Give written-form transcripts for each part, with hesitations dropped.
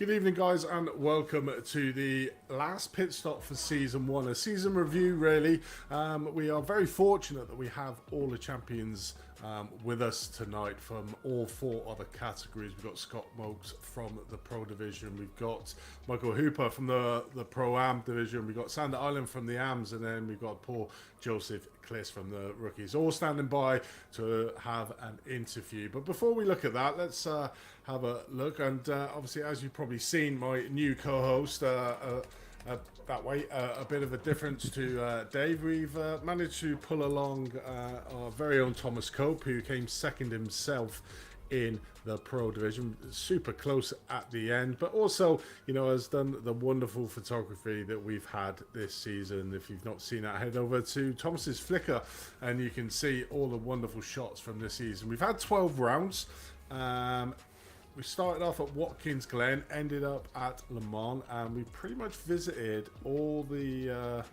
Good evening, guys, and welcome to the last pit stop for season one, a season review, really. We are very fortunate that we have all the champions with us tonight from all four other categories. We've got Scott Mokes from the Pro Division, we've got Michael Hooper from the Pro-Am Division, we've got Sander Island from the AMs, and then we've got Paul Joseph Kliss from the Rookies, all standing by to have an interview. But before we look at that, let's have a look. And obviously, as you've probably seen, my new co-host, that way, a bit of a difference to Dave. We've managed to pull along our very own Thomas Cope, who came second himself in the Pro Division, super close at the end, but also, you know, has done the wonderful photography that we've had this season. If you've not seen that, head over to Thomas's Flickr and you can see all the wonderful shots from this season. We've had 12 rounds. We started off at Watkins Glen, ended up at Le Mans, and we pretty much visited all the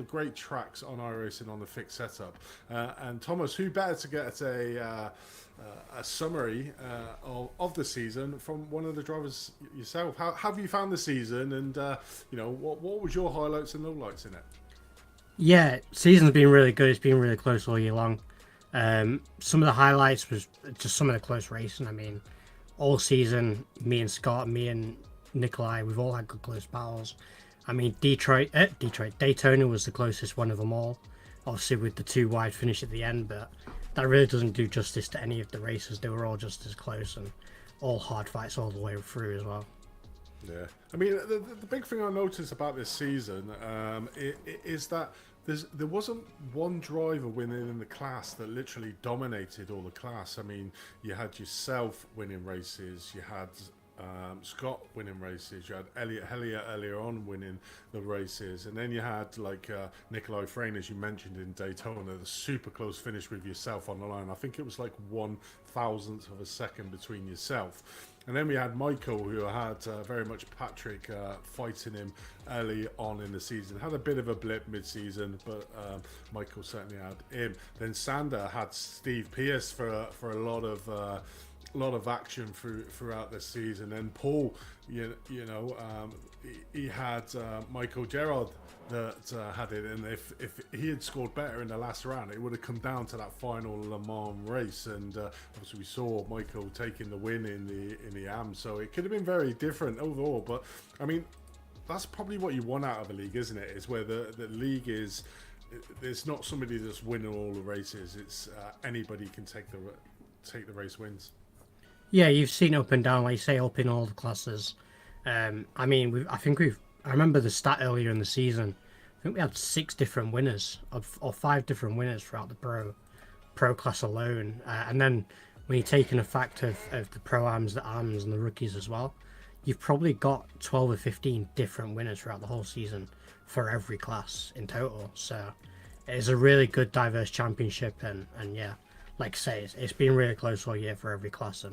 great tracks on Iracing on the fixed setup. And Thomas, who better to get a summary of the season from one of the drivers yourself? How have you found the season, and you know, what was your highlights and lowlights in it? Yeah, season's been really good. It's been really close all year long. Some of the highlights was just some of the close racing. I mean, all season, me and Scott, me and Nikolai, we've all had good close battles. I mean, Daytona was the closest one of them all, obviously with the two wide finish at the end, but that really doesn't do justice to any of the races. They were all just as close and all hard fights all the way through as well. Yeah, I mean, the big thing I noticed about this season is that there wasn't one driver winning in the class that literally dominated all the class. I mean, you had yourself winning races, you had Scott winning races, you had Elliot Hellier earlier on winning the races, and then you had like Nikolai Frayne, as you mentioned, in Daytona, the super close finish with yourself on the line. I think it was like 1/1000th of a second between yourself. And then we had Michael, who had very much Patrick fighting him early on in the season. Had a bit of a blip mid-season, but Michael certainly had him. Then Sander had Steve Pierce for a lot of action throughout the season. And Paul, he had Michael Gerard that had it, and if he had scored better in the last round, it would have come down to that final Le Mans race. And obviously we saw Michael taking the win in the AM, so it could have been very different overall. But I mean, that's probably what you want out of a league, isn't it? Is where the league is. There's not somebody that's winning all the races. It's anybody can take the race wins. Yeah, you've seen up and down, like you say, up in all the classes. I mean, I remember the stat earlier in the season. I think we had 6 different winners, or 5 different winners throughout the pro class alone. And then when you take in a fact of the Pro-Ams, the AMs, and the Rookies as well, you've probably got 12 or 15 different winners throughout the whole season for every class in total. So it's a really good, diverse championship. And yeah, like I say, it's been really close all year for every class.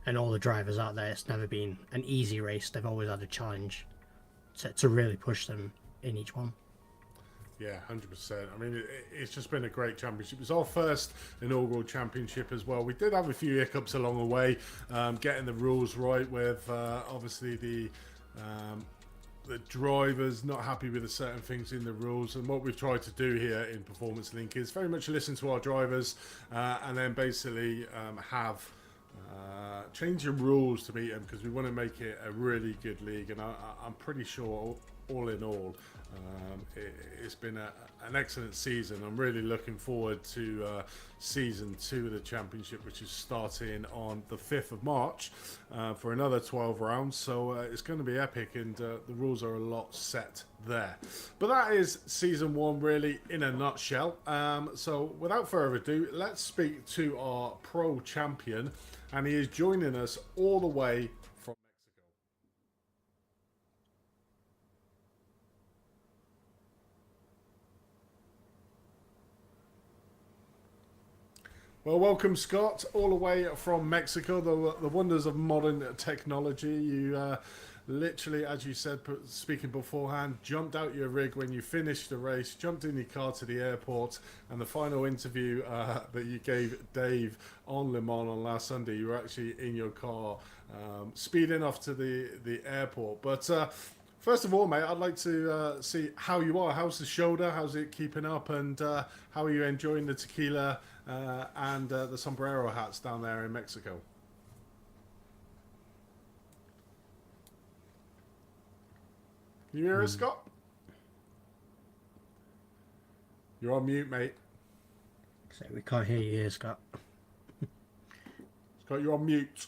And all the drivers out there, it's never been an easy race. They've always had a challenge to really push them in each one. Yeah, 100%. I mean, it's just been a great championship. It was our first inaugural championship as well. We did have a few hiccups along the way, getting the rules right with obviously the drivers not happy with certain things in the rules. And what we've tried to do here in Performance Link is very much listen to our drivers and then basically have change the rules to beat them, because we want to make it a really good league. And I'm pretty sure all in all it's been an excellent season. I'm really looking forward to season 2 of the championship, which is starting on the 5th of March for another 12 rounds. So it's going to be epic, and the rules are a lot set there. But that is season 1 really in a nutshell. So without further ado, let's speak to our pro champion, and he is joining us all the way from Mexico. Well, welcome, Scott, all the way from Mexico, the wonders of modern technology. You literally, as you said, speaking beforehand, jumped out your rig when you finished the race, jumped in your car to the airport, and the final interview that you gave Dave on Le Mans on last Sunday, you were actually in your car speeding off to the airport. But first of all, mate, I'd like to see how you are. How's the shoulder? How's it keeping up? And how are you enjoying the tequila and the sombrero hats down there in Mexico? Can you hear us, Scott? You're on mute, mate. So we can't hear you here, Scott. Scott, you're on mute.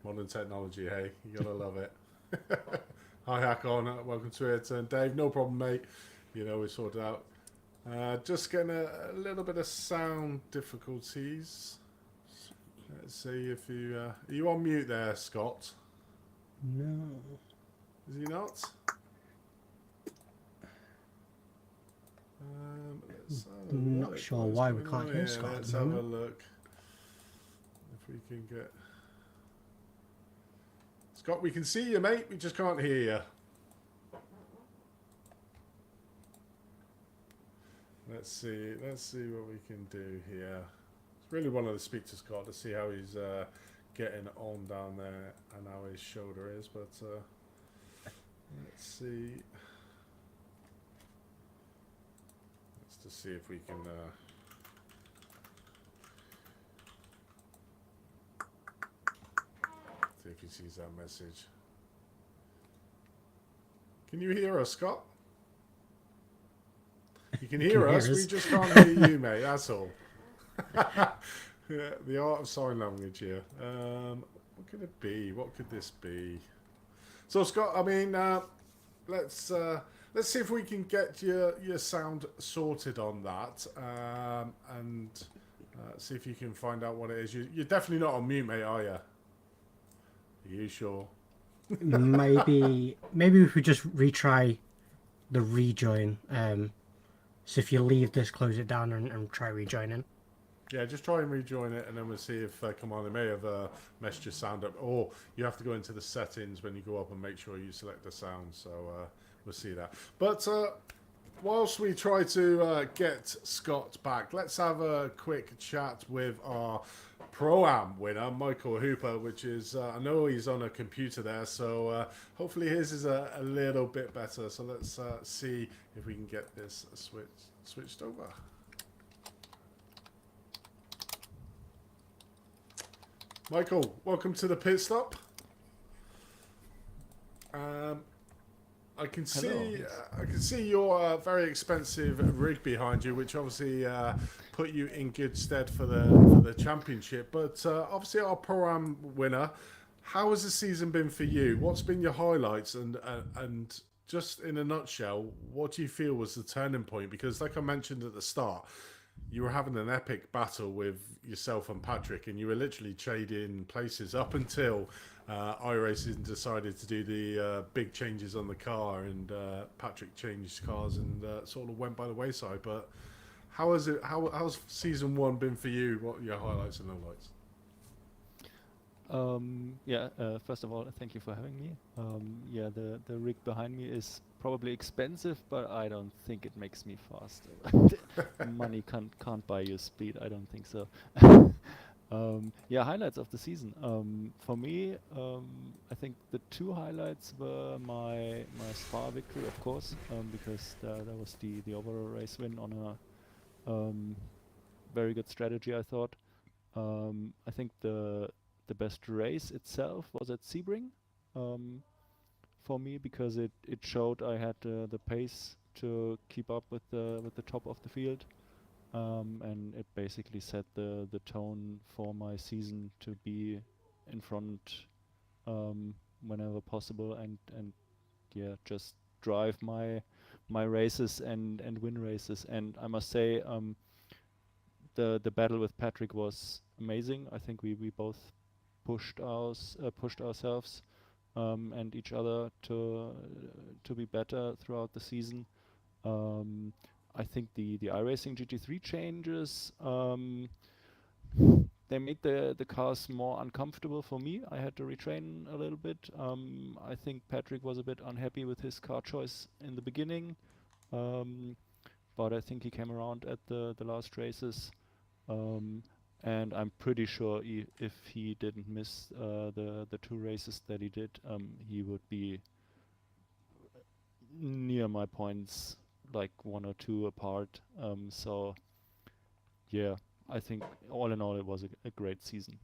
Modern technology, hey? You gotta love it. Hi, Hakon. Welcome to it. And Dave, no problem, mate. You know, we sorted out. Just getting a little bit of sound difficulties. Let's see if you... are you on mute there, Scott? No. Is he not? I'm not sure why we can't hear Scott. Let's have a look. If we can get... Scott, we can see you, mate. We just can't hear you. Let's see what we can do here. It's really one of the speak to Scott to see how he's getting on down there and how his shoulder is, but let's see. Let's just see if we can see if he sees that message. Can you hear us, Scott? You can hear us, we just can't hear you, mate, that's all. Yeah, the art of sign language here. What could it be? What could this be? So, Scott, I mean, let's see if we can get your sound sorted on that, and see if you can find out what it is. You're definitely not on mute, mate, are you? Are you sure? Maybe if we just retry the rejoin. So if you leave this, close it down, and try rejoining. Yeah, just try and rejoin it, and then we'll see if come on. They may have messed your sound up, or you have to go into the settings when you go up and make sure you select the sound. So we'll see that. But whilst we try to get Scott back, let's have a quick chat with our Pro-Am winner, Michael Hooper, which is, I know he's on a computer there, so hopefully his is a little bit better. So let's see if we can get this switched over. Michael, welcome to the pit stop. I can see your very expensive rig behind you, which obviously put you in good stead for the championship. But obviously, our Pro-Am winner. How has the season been for you? What's been your highlights? And just in a nutshell, what do you feel was the turning point? Because, like I mentioned at the start, you were having an epic battle with yourself and Patrick, and you were literally trading places up until Iracing decided to do the big changes on the car, and Patrick changed cars and sort of went by the wayside. But how has it? How's season one been for you? What are your highlights and lowlights? First of all, thank you for having me. The rig behind me is probably expensive, but I don't think it makes me faster. Money can't buy you speed. I don't think so. Highlights of the season. For me, I think the two highlights were my Spa victory, of course, because that was the overall race win on a very good strategy, I thought. I think the best race itself was at Sebring. For me, because it showed I had the pace to keep up with the top of the field, and it basically set the tone for my season to be in front whenever possible, and just drive my races and win races. And I must say, the battle with Patrick was amazing. I think we both pushed ourselves and each other to be better throughout the season. I think the iRacing GT3 changes they made the cars more uncomfortable for me. I had to retrain a little bit. I think Patrick was a bit unhappy with his car choice in the beginning, um, but I think he came around at the last races. Um, and I'm pretty sure if he didn't miss the two races that he did, he would be near my points, like one or two apart. So yeah, I think all in all, it was a great season.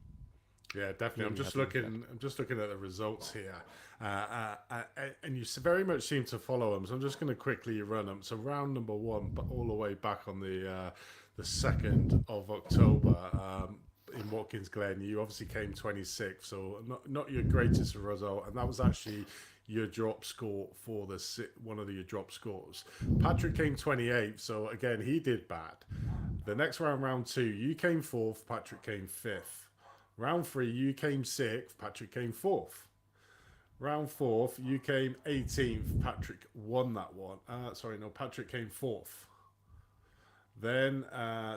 Yeah, definitely. Very happy with that. I'm just looking at the results here, and you very much seem to follow them. So I'm just going to quickly run them. So round number one, but all the way back on the 2nd of October, in Watkins Glen, you obviously came 26th, so not your greatest result, and that was actually your drop score for one of your drop scores. Patrick came 28th, so again he did bad. The next round, round two, you came fourth, Patrick came fifth. Round three, you came sixth, Patrick came fourth. Round fourth, you came 18th, Patrick won that one. Sorry, no, Patrick came fourth. Then,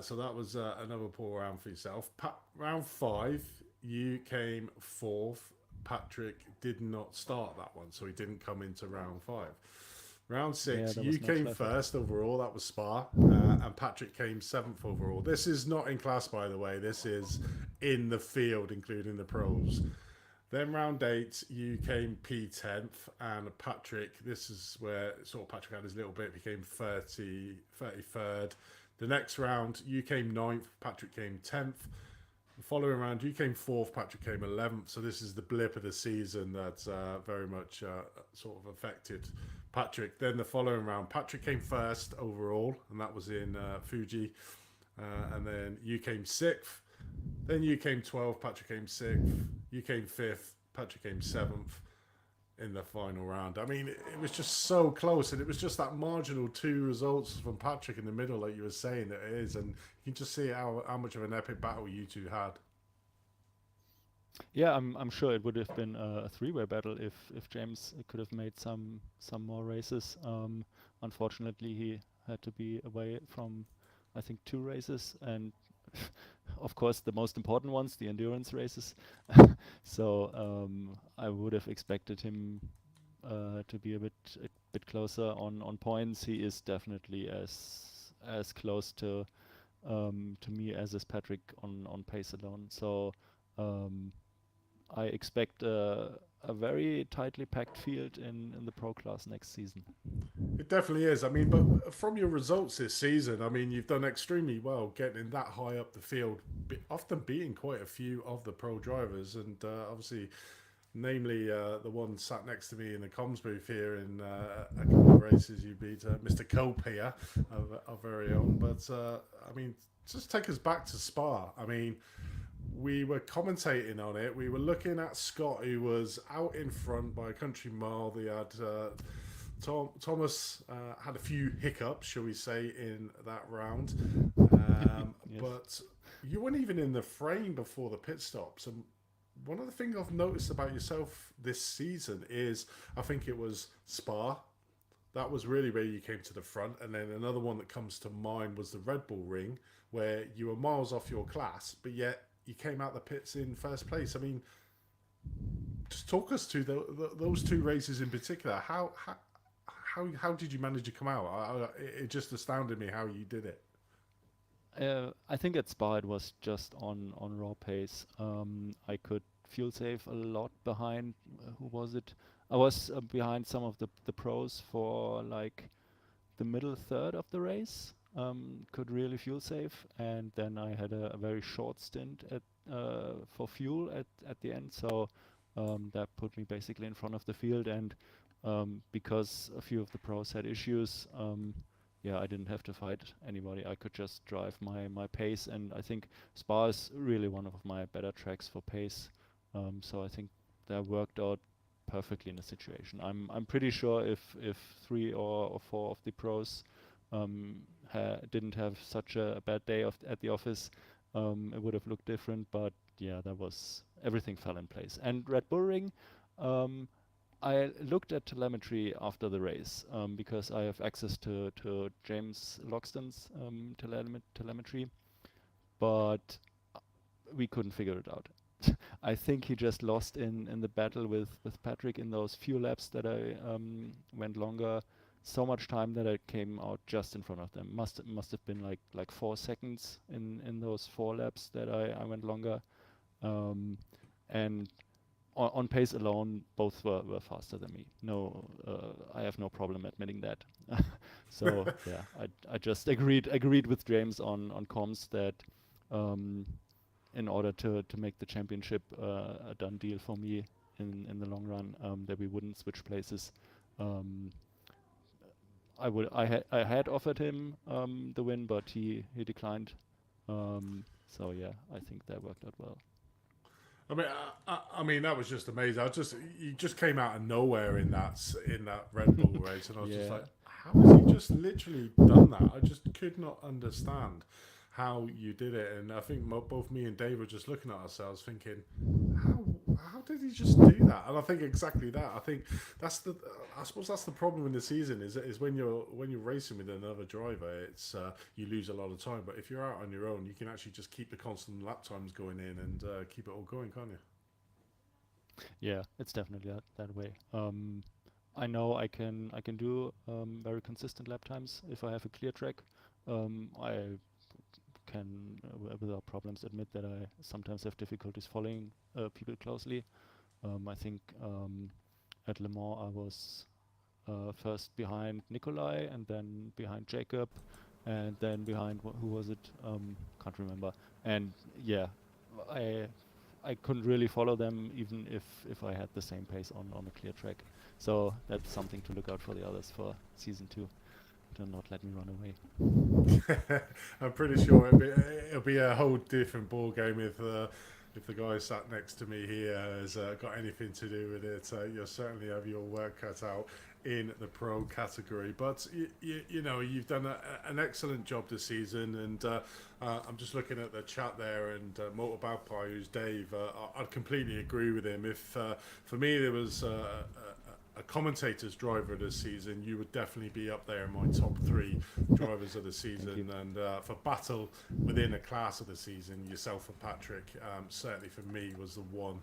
so that was another poor round for yourself. Round five, you came fourth. Patrick did not start that one, so he didn't come into round five. Round Yeah, six, there you was no came Schleifer. first overall. That was Spa, and Patrick came seventh overall. This is not in class, by the way. This is in the field, including the pros. Then round eight, you came P10th, and Patrick, this is where sort of Patrick had his little bit, became 33rd. The next round, you came 9th, Patrick came 10th. The following round, you came 4th, Patrick came 11th. So this is the blip of the season that's very much sort of affected Patrick. Then the following round, Patrick came 1st overall, and that was in Fuji. And then you came 6th. Then you came 12th, Patrick came 6th. You came 5th, Patrick came 7th in the final round. I mean, it was just so close, and it was just that marginal two results from Patrick in the middle, like you were saying, that it is. And you can just see how much of an epic battle you two had. Yeah, I'm sure it would have been a three-way battle if James could have made some more races. Unfortunately, he had to be away from, I think, two races, and of course the most important ones, the endurance races. So I would have expected him to be a bit closer on points. He is definitely as close to me as is Patrick on pace alone. So. Um, I expect a very tightly packed field in the pro class next season. It definitely is. I mean, but from your results this season, I mean, you've done extremely well getting that high up the field, often beating quite a few of the pro drivers, and obviously, namely the one sat next to me in the comms booth here in a couple of races. You beat Mr. Cope here, our very own. But I mean, just take us back to Spa. I mean, we were commentating on it. We were looking at Scott, who was out in front by a country mile. They had Thomas had a few hiccups, shall we say, in that round. Yes. But you weren't even in the frame before the pit stops. And one of the things I've noticed about yourself this season is I think it was Spa. That was really where you came to the front. And then another one that comes to mind was the Red Bull Ring, where you were miles off your class, but yet you came out the pits in first place. I mean, just talk us to those two races in particular. How did you manage to come out? It just astounded me how you did it. I think at Spa it was just on raw pace. I could fuel save a lot behind. Who was it? I was behind some of the pros for like the middle third of the race. Could really fuel save, and then I had a very short stint at for fuel at the end. So that put me basically in front of the field, and because a few of the pros had issues. Yeah, I didn't have to fight anybody. I could just drive my pace, and I think Spa is really one of my better tracks for pace. So I think that worked out perfectly in the situation. I'm pretty sure if three or four of the pros didn't have such a bad day at the office, it would have looked different. But yeah, that was everything fell in place. And Red Bull Ring, um, I looked at telemetry after the race because I have access to James Loxton's telemetry, but we couldn't figure it out. I think he just lost in the battle with Patrick in those few laps that I went longer. So much time that I came out just in front of them. Must have been like 4 seconds in those 4 laps that I went longer. And on pace alone, both were faster than me. No, I have no problem admitting that. So yeah, I just agreed with James on comms that in order to make the championship a done deal for me in the long run, that we wouldn't switch places. Um, I had offered him the win, but he declined. So yeah, I think that worked out well. I mean, that was just amazing. You just came out of nowhere in that Red Bull race, and I was just Yeah. like, how has he just literally done that? I just could not understand how you did it, and I think both me and Dave were just looking at ourselves, thinking, how did he just do that? And I think exactly that. I think I suppose that's the problem in the season is when you're racing with another driver, it's you lose a lot of time. But if you're out on your own, you can actually just keep the constant lap times going in and keep it all going, can't you? Yeah, it's definitely that way. I know I can do very consistent lap times if I have a clear track. I can without problems admit that I sometimes have difficulties following people closely. I think at Le Mans I was first behind Nikolai and then behind Jacob and then behind who was it? Can't remember. And yeah, I I couldn't really follow them even if I had the same pace on a clear track. So that's something to look out for the others for season 2. Do not let me run away. I'm pretty sure it'll be a whole different ball game if the guy sat next to me here has got anything to do with it. You'll certainly have your work cut out in the pro category. But you know you've done an excellent job this season, and I'm just looking at the chat there, and Motor Bagpie, who's Dave, I'd completely agree with him. If for me there was a commentator's driver this season, you would definitely be up there in my top 3 drivers of the season. And for battle within a class of the season, yourself and Patrick, certainly for me, was the one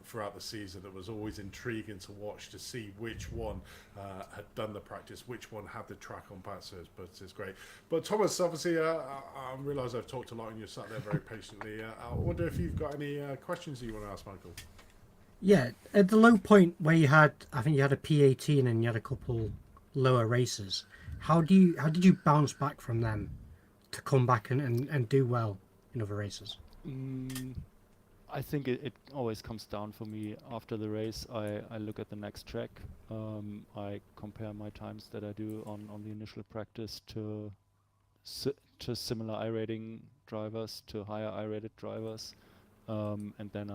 throughout the season that was always intriguing to watch to see which one had done the practice, which one had the track on Patzers. But it's great. But Thomas, obviously, I realise I've talked a lot and you sat there very patiently. I wonder if you've got any questions that you want to ask Michael. Yeah, at the low point where I think you had a P18 and you had a couple lower races. How did you bounce back from them to come back and do well in other races? I think it always comes down for me after the race. I look at the next track. I compare my times that I do on the initial practice to similar I-rating drivers, to higher I-rated drivers, and then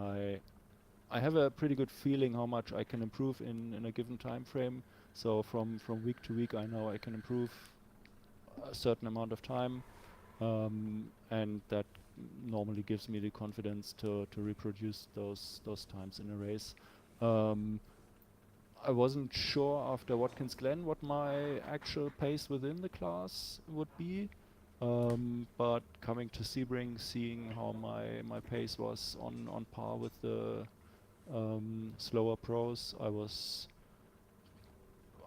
I have a pretty good feeling how much I can improve in a given time frame. So from week to week, I know I can improve a certain amount of time, and that normally gives me the confidence to reproduce those times in a race. I wasn't sure after Watkins Glen what my actual pace within the class would be, but coming to Sebring, seeing how my pace was on par with the slower pros,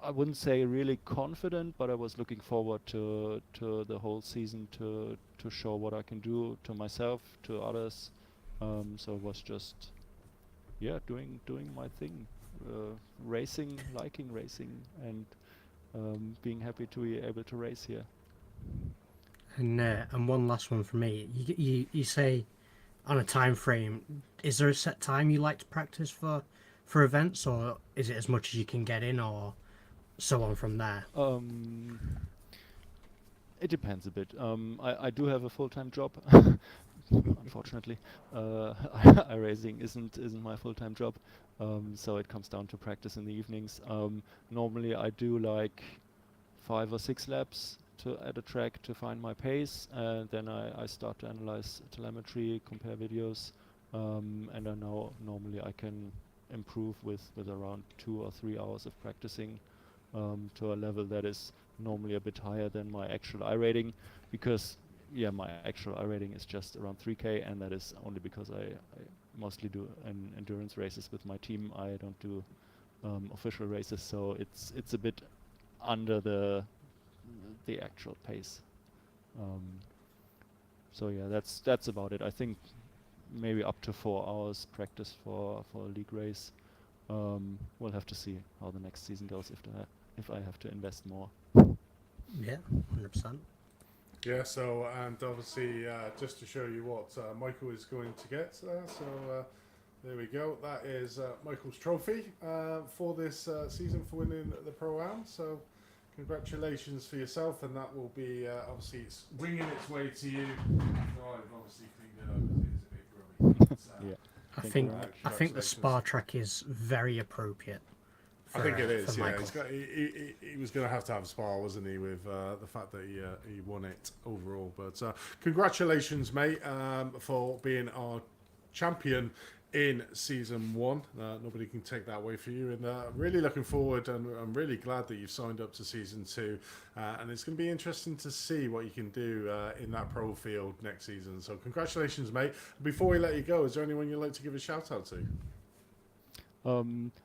I wouldn't say really confident, but I was looking forward to the whole season to show what I can do to myself, to others. So it was just doing my thing, liking racing, and being happy to be able to race here. And one last one for me. You say on a time frame. Is there a set time you like to practice for events, or is it as much as you can get in, or so on from there? It depends a bit. I do have a full-time job. Unfortunately, iRacing isn't my full-time job, so it comes down to practice in the evenings. Normally, I do like 5 or 6 laps at a track to find my pace, and then I start to analyze telemetry, compare videos, and I know normally I can improve with around 2 or 3 hours of practicing to a level that is normally a bit higher than my actual I rating, because yeah, my actual I rating is just around 3K, and that is only because I mostly do endurance races with my team. I don't do official races, so it's a bit under the actual pace. So yeah, that's about it. I think maybe up to 4 hours practice for a league race. We'll have to see how the next season goes if I have to invest more. Yeah, 100%. Yeah, so, and obviously, just to show you what Michael is going to get there, so there we go. That is Michael's trophy for this season for winning the Pro-Am. So, congratulations for yourself, and that will be, obviously, it's winging its way to you. Oh, I've obviously cleaned it up because it is a bit grubby. But, Yeah. I Thank think you very much. I think the Spa track is very appropriate. I think it is, for yeah. Michael. He was going to have Spa, wasn't he, with the fact that he won it overall. But congratulations, mate, for being our champion in Season 1. Nobody can take that away from you. And really looking forward, and I'm really glad that you've signed up to Season 2. And it's going to be interesting to see what you can do in that pro field next season. So congratulations, mate. Before we let you go, is there anyone you'd like to give a shout out to?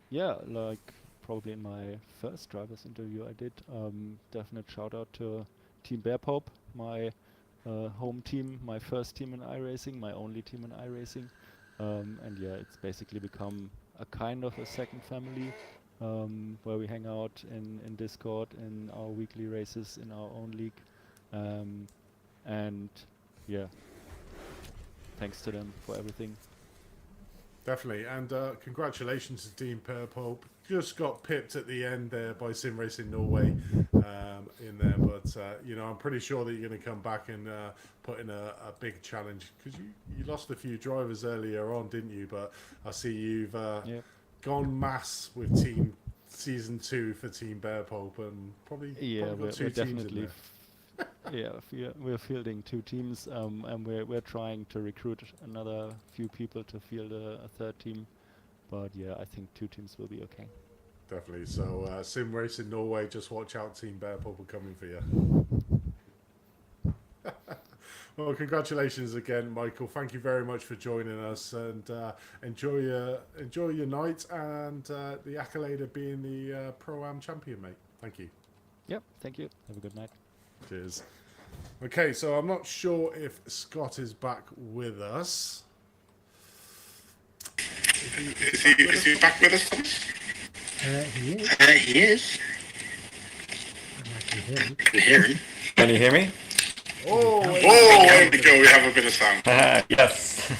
Yeah, like probably in my first driver's interview I did, definite shout out to Team Bear Pope, my home team, my first team in iRacing, my only team in iRacing. And yeah, it's basically become a kind of a second family, where we hang out in Discord, in our weekly races, in our own league. And yeah, thanks to them for everything. Definitely, and congratulations to Team Pear Pope. Just got pipped at the end there by Sim Racing Norway in there, but I'm pretty sure that you're going to come back and put in a big challenge, because you lost a few drivers earlier on, didn't you? But I see you've gone mass with Team Season 2 for Team Bear Pope, and probably got we're 2 teams definitely in there. we're fielding 2 teams, and we're trying to recruit another few people to field a third team. But yeah, I think 2 teams will be okay. Definitely. So Sim Racing Norway, just watch out, Team Bear Pope are coming for you. Well, congratulations again, Michael. Thank you very much for joining us, and enjoy your night, and the accolade of being the Pro-Am champion, mate. Thank you. Yep, thank you. Have a good night. Cheers. Okay, so I'm not sure if Scott is back with us. Is he back with us, Thomas? He is. He is. And I can hear him. Can hear him. Can you hear me? Oh, There we go. We have a bit of sound. Yes.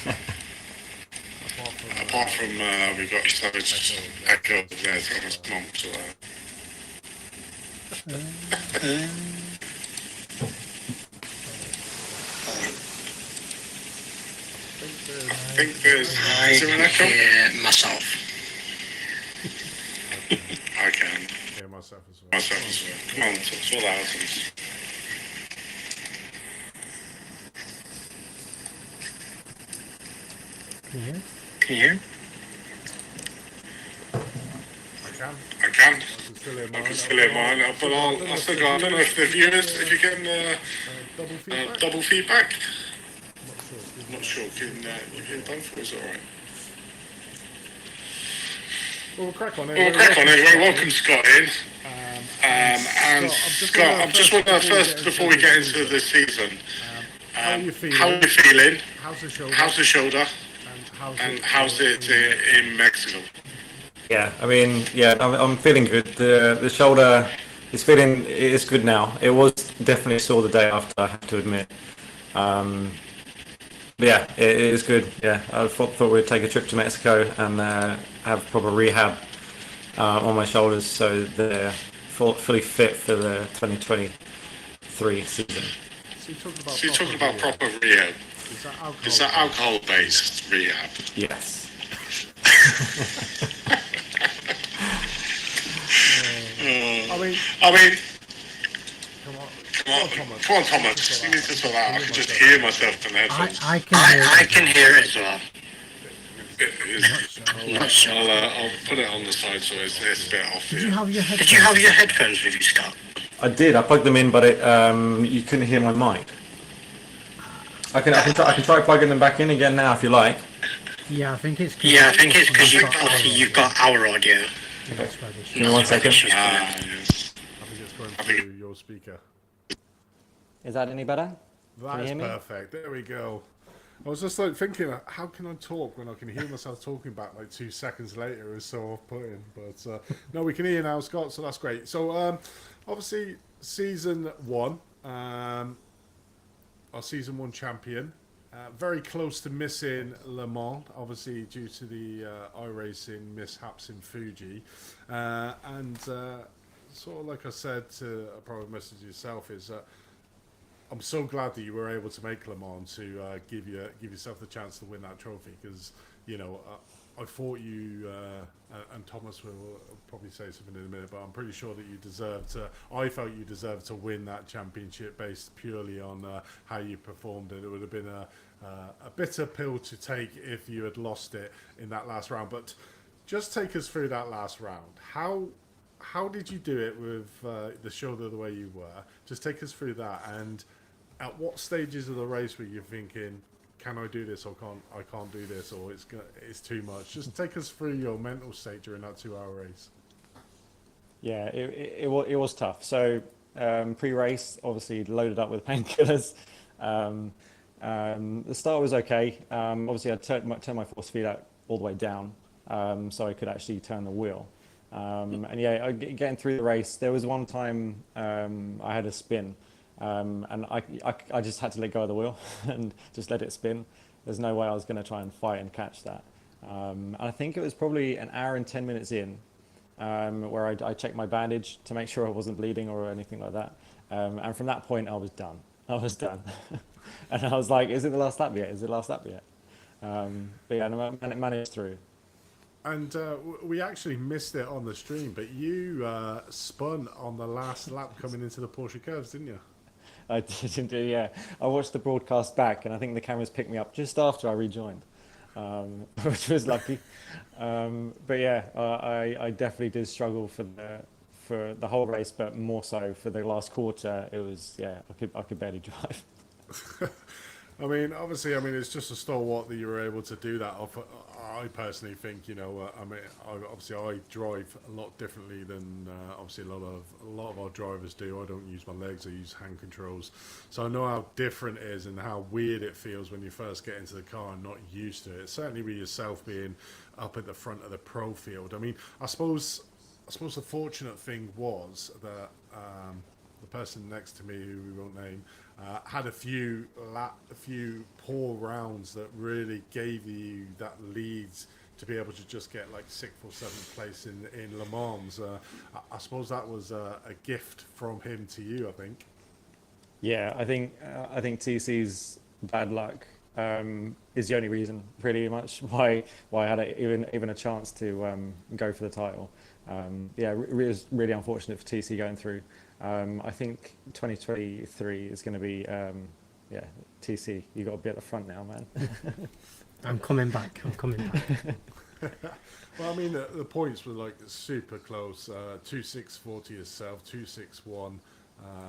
Apart from we've got savage echo there, so it's mum. So, I think there's is there an echo? Myself. I can. hear myself as well. Myself as well. Come on, sort that out. Can you hear? Can you hear? I can. I can. I can still hear mine. I can still hear mine, but I'll still go. I don't know if the viewers, if you can Double feedback? double feedback. I'm Not sure. Can you hear both, or is it alright? Well, we'll crack on Well, crack on anyway. Welcome, Scott, in. And Scott, I'm just wondering first, before we get into the season, how are you feeling? how are you feeling? How's the shoulder? How's the shoulder? And How's it in Mexico? Yeah, I mean, I'm feeling good. The shoulder is good now. It was definitely sore the day after, I have to admit. But yeah, it is good. Yeah, I thought we'd take a trip to Mexico and have proper rehab on my shoulders, so they're fully fit for the 2023 season. So you're talking about proper rehab. Is that alcohol-based rehab? Yes. I mean, Come on, Thomas. You need to sort that out. I can just hear myself in the headphones. I can hear I it. can hear it as well. I'll put it on the side so it's a bit off. Did you have your headphones? Did you have your headphones with you, Scott? I did. I plugged them in, but you couldn't hear my mic. I can try plugging them back in again now if you like. Yeah, I think it's because you've got our audio. That's where they Give should. me 1 second. I think it's going through your speaker. Is that any better? That's hear me? perfect. There we go. I was just like thinking, how can I talk when I can hear myself talking back like 2 seconds later? Is so off-putting. But no, we can hear now, Scott. So that's great. So obviously, season 1, our season 1 champion, very close to missing Le Mans, obviously due to the Iracing mishaps in Fuji, and sort of like I said to a private message yourself is that. I'm so glad that you were able to make Le Mans to give yourself the chance to win that trophy because I thought you and Thomas will probably say something in a minute, but I'm pretty sure that you deserved to. I felt you deserved to win that championship based purely on how you performed, and it would have been a bitter pill to take if you had lost it in that last round. But just take us through that last round. How did you do it with the shoulder the way you were? Just take us through that, and at what stages of the race were you thinking, "Can I do this?" or "I can't do this," or "It's too much"? Just take us through your mental state during that 2-hour race. Yeah, it was tough. So pre-race, obviously loaded up with painkillers. The start was okay. Obviously, I turned my force feed out all the way down, so I could actually turn the wheel. And yeah, getting through the race, there was one time I had a spin, and I just had to let go of the wheel and just let it spin. There's no way I was going to try and fight and catch that. And I think it was probably an hour and 10 minutes in where I checked my bandage to make sure I wasn't bleeding or anything like that. And from that point, I was done. And I was like, is it the last lap yet? Is it the last lap yet? But yeah, and it managed through. And we actually missed it on the stream, but you spun on the last lap coming into the Porsche curves, didn't you? I didn't do, yeah. I watched the broadcast back, and I think the cameras picked me up just after I rejoined, which was lucky. But yeah, I definitely did struggle for the whole race, but more so for the last quarter. It was, yeah, I could barely drive. I mean, obviously, it's just a stalwart that you were able to do that. I personally think, I drive a lot differently than obviously a lot of our drivers do. I don't use my legs; I use hand controls. So I know how different it is and how weird it feels when you first get into the car and not used to it. Certainly with yourself being up at the front of the pro field. I suppose the fortunate thing was that the person next to me, who we won't name, had a few poor rounds that really gave you that lead to be able to just get like 6th or 7th place in Le Mans. I suppose that was a gift from him to you, I think. Yeah, I think TC's bad luck is the only reason, pretty much, why I had even a chance to go for the title. Yeah, it was really unfortunate for TC going through. I think 2023 is going to be, yeah, TC, you got to be at the front now, man. I'm coming back. Well, the points were like super close. 2.640 yourself, 2.61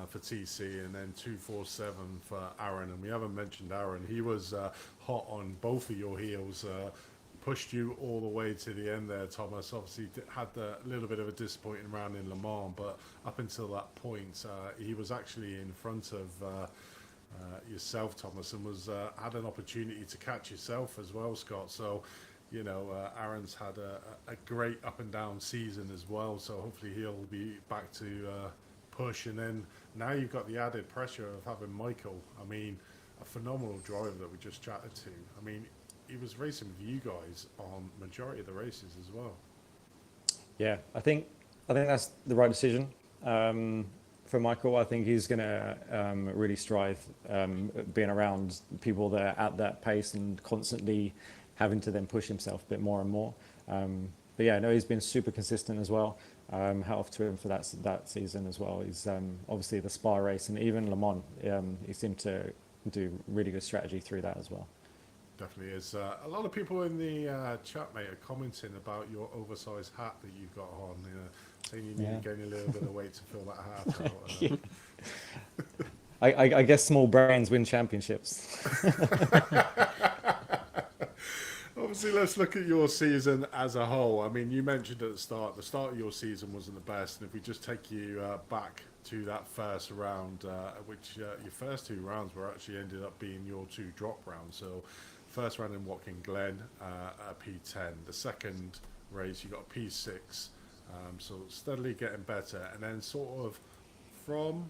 for TC, and then 2.47 for Aaron. And we haven't mentioned Aaron. He was hot on both of your heels. Pushed you all the way to the end there, Thomas. Obviously had a little bit of a disappointing round in Le Mans, but up until that point, he was actually in front of yourself, Thomas, and had an opportunity to catch yourself as well, Scott. So, Aaron's had a great up and down season as well. So hopefully he'll be back to push. And then now you've got the added pressure of having Michael. A phenomenal driver that we just chatted to. He was racing with you guys on majority of the races as well. Yeah, I think that's the right decision for Michael. I think he's going to really strive being around people that are at that pace and constantly having to then push himself a bit more and more. But yeah, no, he's been super consistent as well. Hat off to him for that season as well. He's obviously the Spa race and even Le Mans. He seemed to do really good strategy through that as well. Definitely is. A lot of people in the chat, mate, are commenting about your oversized hat that you've got on, saying you need to gain a little bit of weight to fill that hat out. I guess small brains win championships. Obviously, let's look at your season as a whole. I mean, you mentioned at the start of your season wasn't the best, and if we just take you back to that first round, which your first two rounds were actually ended up being your two drop rounds. So, first round in Watkin Glen, a P10. The second race, you got a P6. So steadily getting better, and then sort of from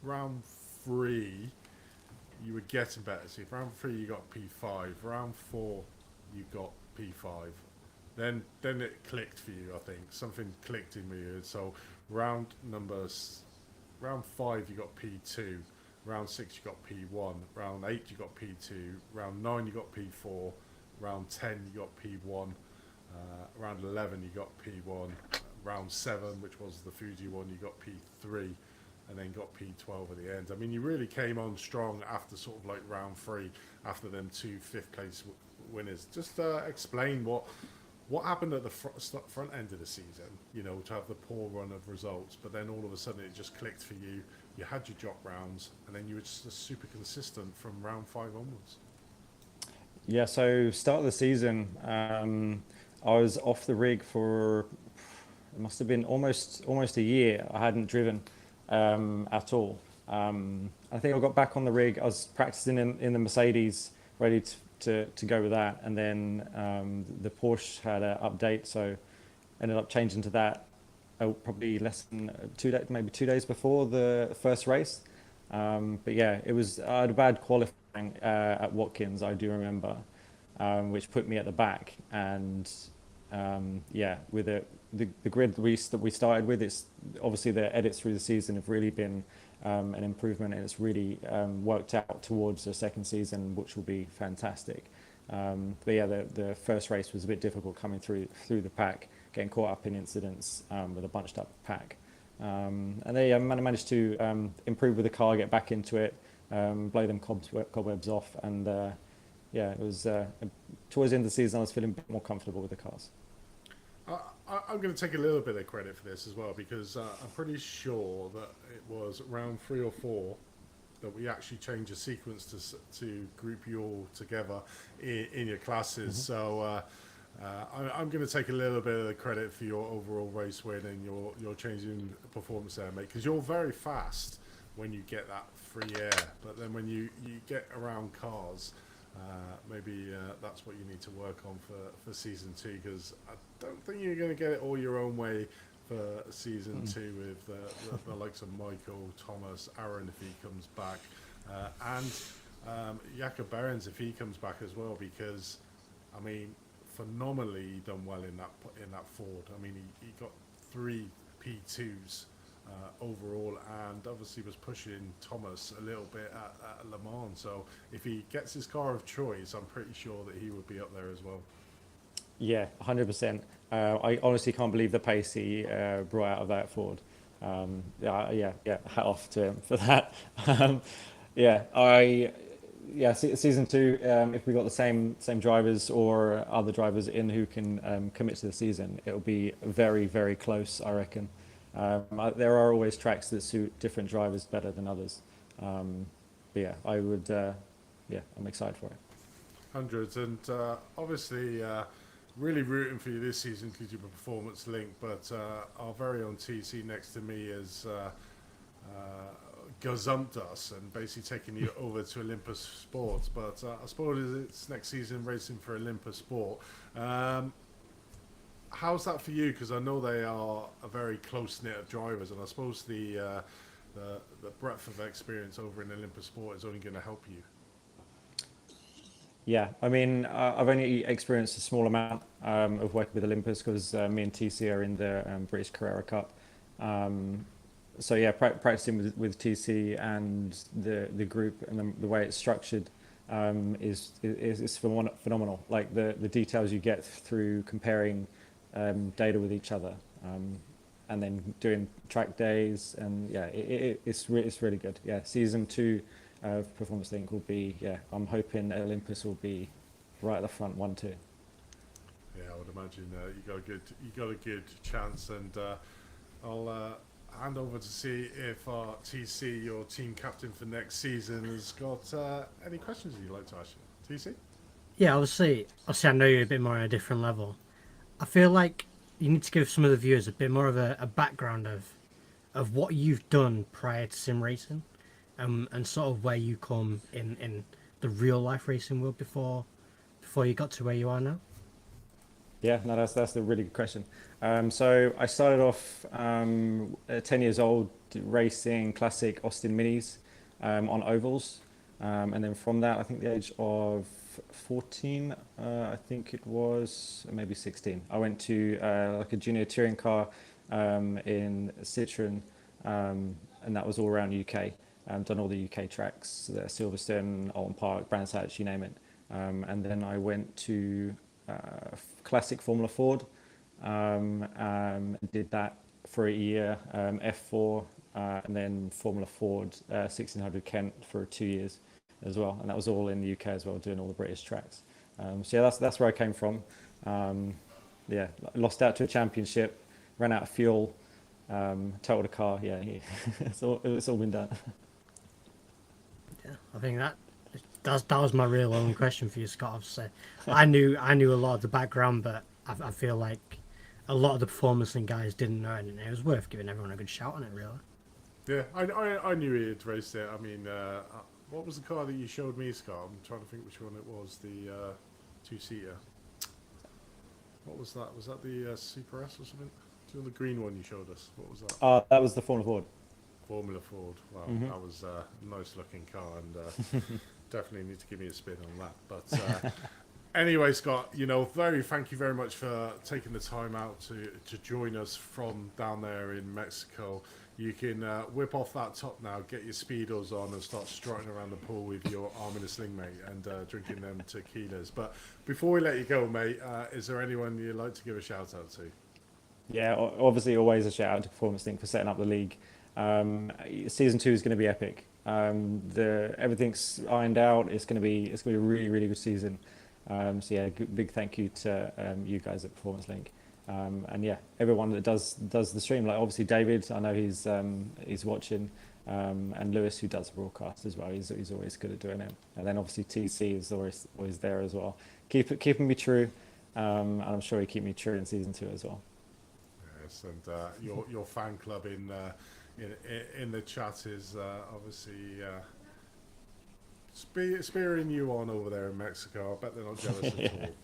round 3, you were getting better. So round 3 you got P5, round 4 you got P5. Then it clicked for you. I think something clicked in you. So round 5 you got P2, round 6 you got P1, round 8 you got P2, round 9 you got P4, round 10 you got P1, round 11 you got P1, round 7, which was the Fuji one, you got P3, and then got P12 at the end. I mean, you really came on strong after sort of like round 3, after them two fifth place winners. Just explain what happened at the front end of the season, you know, to have the poor run of results, but then all of a sudden it just clicked for you. You had your drop rounds, and then you were just super consistent from round 5 onwards. Yeah, so start of the season, I was off the rig for, it must have been almost a year. I hadn't driven at all. I think I got back on the rig. I was practicing in the Mercedes, ready to go with that, and then the Porsche had an update, so ended up changing to that probably less than 2 days, maybe 2 days before the first race. But yeah, I had a bad qualifying at Watkins, I do remember, which put me at the back. And yeah, with the grid that we started with, it's obviously the edits through the season have really been an improvement, and it's really worked out towards the second season, which will be fantastic. But yeah, the first race was a bit difficult coming through the pack, getting caught up in incidents with a bunched up pack. And they managed to improve with the car, get back into it, blow them cobwebs off, and yeah, it was towards the end of the season I was feeling a bit more comfortable with the cars. I'm going to take a little bit of credit for this as well, because I'm pretty sure that it was round 3 or 4 that we actually changed the sequence to group you all together in your classes. Mm-hmm. So I'm going to take a little bit of the credit for your overall race win and your changing performance there, mate, because you're very fast when you get that free air, but then when you get around cars, maybe that's what you need to work on for season 2, because I don't think you're going to get it all your own way for season 2 with the likes of Michael, Thomas, Aaron if he comes back, and Jakob Behrens if he comes back as well, because I mean, phenomenally done well in that Ford. I mean, he got 3 P2s overall, and obviously was pushing Thomas a little bit at Le Mans. So if he gets his car of choice, I'm pretty sure that he would be up there as well. Yeah, 100%. I honestly can't believe the pace he brought out of that Ford. Yeah, hat off to him for that. Season 2, if we got the same drivers or other drivers in who can commit to the season, it'll be very, very close, I reckon. There are always tracks that suit different drivers better than others. But yeah, I'm excited for it. Hundreds, and obviously really rooting for you this season because you're a performance link, but our very own TC next to me is gazumped us and basically taking you over to Olympus Sports. But I suppose it's next season racing for Olympus Sport. How's that for you? Because I know they are a very close knit of drivers, and I suppose the breadth of experience over in Olympus Sport is only going to help you. Yeah, I mean, I've only experienced a small amount of working with Olympus because me and TC are in the British Carrera Cup. So yeah, practicing with TC and the group and the way it's structured is phenomenal. Like the details you get through comparing data with each other, and then doing track days, and yeah, it's really good. Yeah, season 2 of Performance Link will be, I'm hoping Olympus will be right at the front 1-2. Yeah, I would imagine you got a good chance, and hand over to see if TC, your team captain for next season, has got any questions you'd like to ask you. TC? Yeah, obviously, I know you're a bit more on a different level. I feel like you need to give some of the viewers a bit more of a background of what you've done prior to sim racing, and sort of where you come in the real life racing world before you got to where you are now. Yeah, no, that's a really good question. So I started off 10 years old racing classic Austin Minis on ovals, and then from that, I think the age of 14, I think it was, maybe 16, I went to like a junior touring car in Citroen, and that was all around UK. Done all the UK tracks, Silverstone, Alton Park, Brands Hatch, you name it. And then I went to classic Formula Ford, did that for a year, F4, and then Formula Ford 1600 Kent for 2 years as well, and that was all in the UK as well, doing all the British tracks. So yeah, that's where I came from. Yeah, lost out to a championship, ran out of fuel, totaled a car. Yeah, it's all been done. Yeah, I think that was my real only question for you, Scott. Obviously, I knew a lot of the background, but I feel like a lot of the performance and guys didn't know, and it was worth giving everyone a good shout on it, really. Yeah, I knew he had raced it. I mean, what was the car that you showed me, Scott? I'm trying to think which one it was. The two-seater. What was that? Was that the Super S or something? Do you know the green one you showed us? What was that? That was the Formula Ford. Formula Ford. Wow, that was a nice-looking car, and definitely need to give me a spin on that. But anyway, Scott, thank you very much for taking the time out to join us from down there in Mexico. You can whip off that top now, get your speedos on, and start strutting around the pool with your arm in a sling, mate, and drinking them tequilas. But before we let you go, mate, is there anyone you'd like to give a shout out to? Yeah, obviously always a shout out to Performance Link for setting up the league. Season 2 is going to be epic. Everything's ironed out. It's going to be a really, really good season. So yeah, big thank you to you guys at Performance Link. And yeah, everyone that does the stream, like obviously David, I know he's watching, and Lewis, who does the broadcast as well. He's always good at doing it. And then obviously TC is always there as well, keeping me true, and I'm sure he'll keep me true in season 2 as well. Yes, and your fan club in the chat is obviously spearing you on over there in Mexico. I bet they're not jealous at all.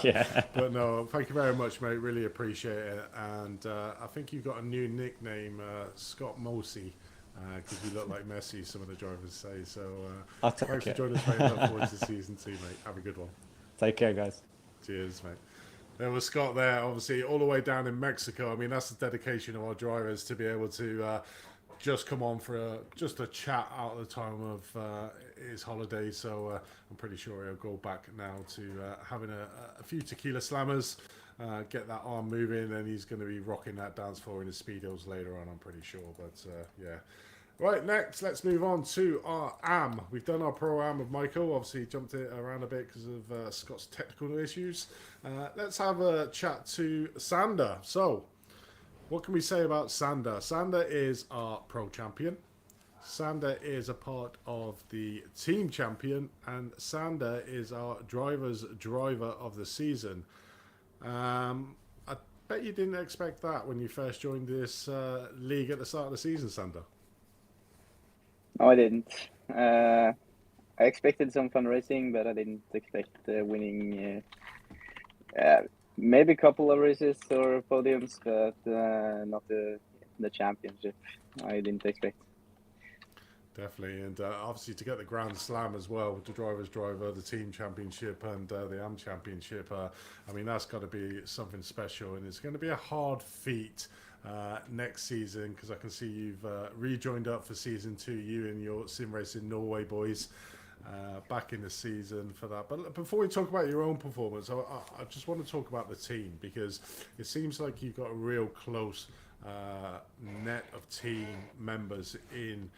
Yeah. But no, thank you very much, mate. Really appreciate it. And I think you've got a new nickname, Scott Mosey, because you look like Messi, some of the drivers say. So thanks for joining us, mate. Look forward to season 2, mate. Have a good one. Take care, guys. Cheers, mate. There was Scott there, obviously, all the way down in Mexico. I mean, that's the dedication of our drivers to be able to just come on for just a chat out at the time of his holiday. So I'm pretty sure he'll go back now to having a few tequila slammers, get that arm moving, and he's going to be rocking that dance floor in his speedos later on, I'm pretty sure. But yeah. Right, next, let's move on to our AM. We've done our Pro-Am with Michael. Obviously, jumped it around a bit because of Scott's technical issues. Let's have a chat to Sander. So, what can we say about Sander? Sander is our Pro Champion. Sander is a part of the Team Champion. And Sander is our Driver's Driver of the Season. I bet you didn't expect that when you first joined this league at the start of the season, Sander. No, I didn't. I expected some fun racing, but I didn't expect winning maybe a couple of races or podiums, but not the championship. I didn't expect. Definitely, and obviously to get the Grand Slam as well, the Driver's Driver, the Team Championship, and the AM Championship. I mean, that's got to be something special, and it's going to be a hard feat next season, because I can see you've rejoined up for season 2, you and your Sim Racing Norway boys back in the season for that. But before we talk about your own performance, I just want to talk about the team, because it seems like you've got a real close net of team members in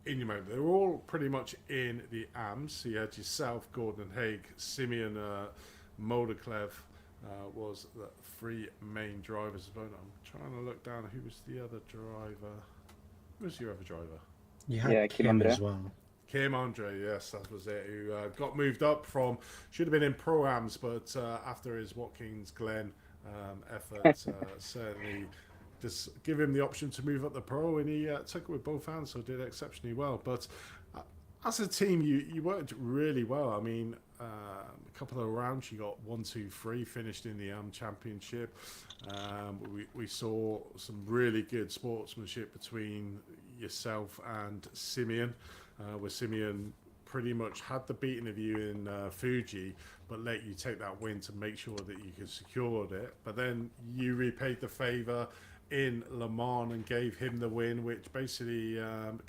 your member. They're all pretty much in the AMs. So you had yourself, Gordon Haig, Simeon Motorclev, was the 3 main drivers. But I'm trying to look down. Who was the other driver? Who was your other driver? You had Yeah, Kim Kim Andre. as well. Kim Andre, yes, that was it. Who got moved up from, should have been in Pro-Ams, but after his Watkins Glen effort, certainly just give him the option to move up the Pro, and he took it with both hands, so did exceptionally well. But as a team, you worked really well. I mean, a couple of rounds, you got 1, 2, 3, finished in the Championship. We saw some really good sportsmanship between yourself and Simeon, where Simeon pretty much had the beating of you in Fuji, but let you take that win to make sure that you could secure it. But then you repaid the favour in Le Mans and gave him the win, which basically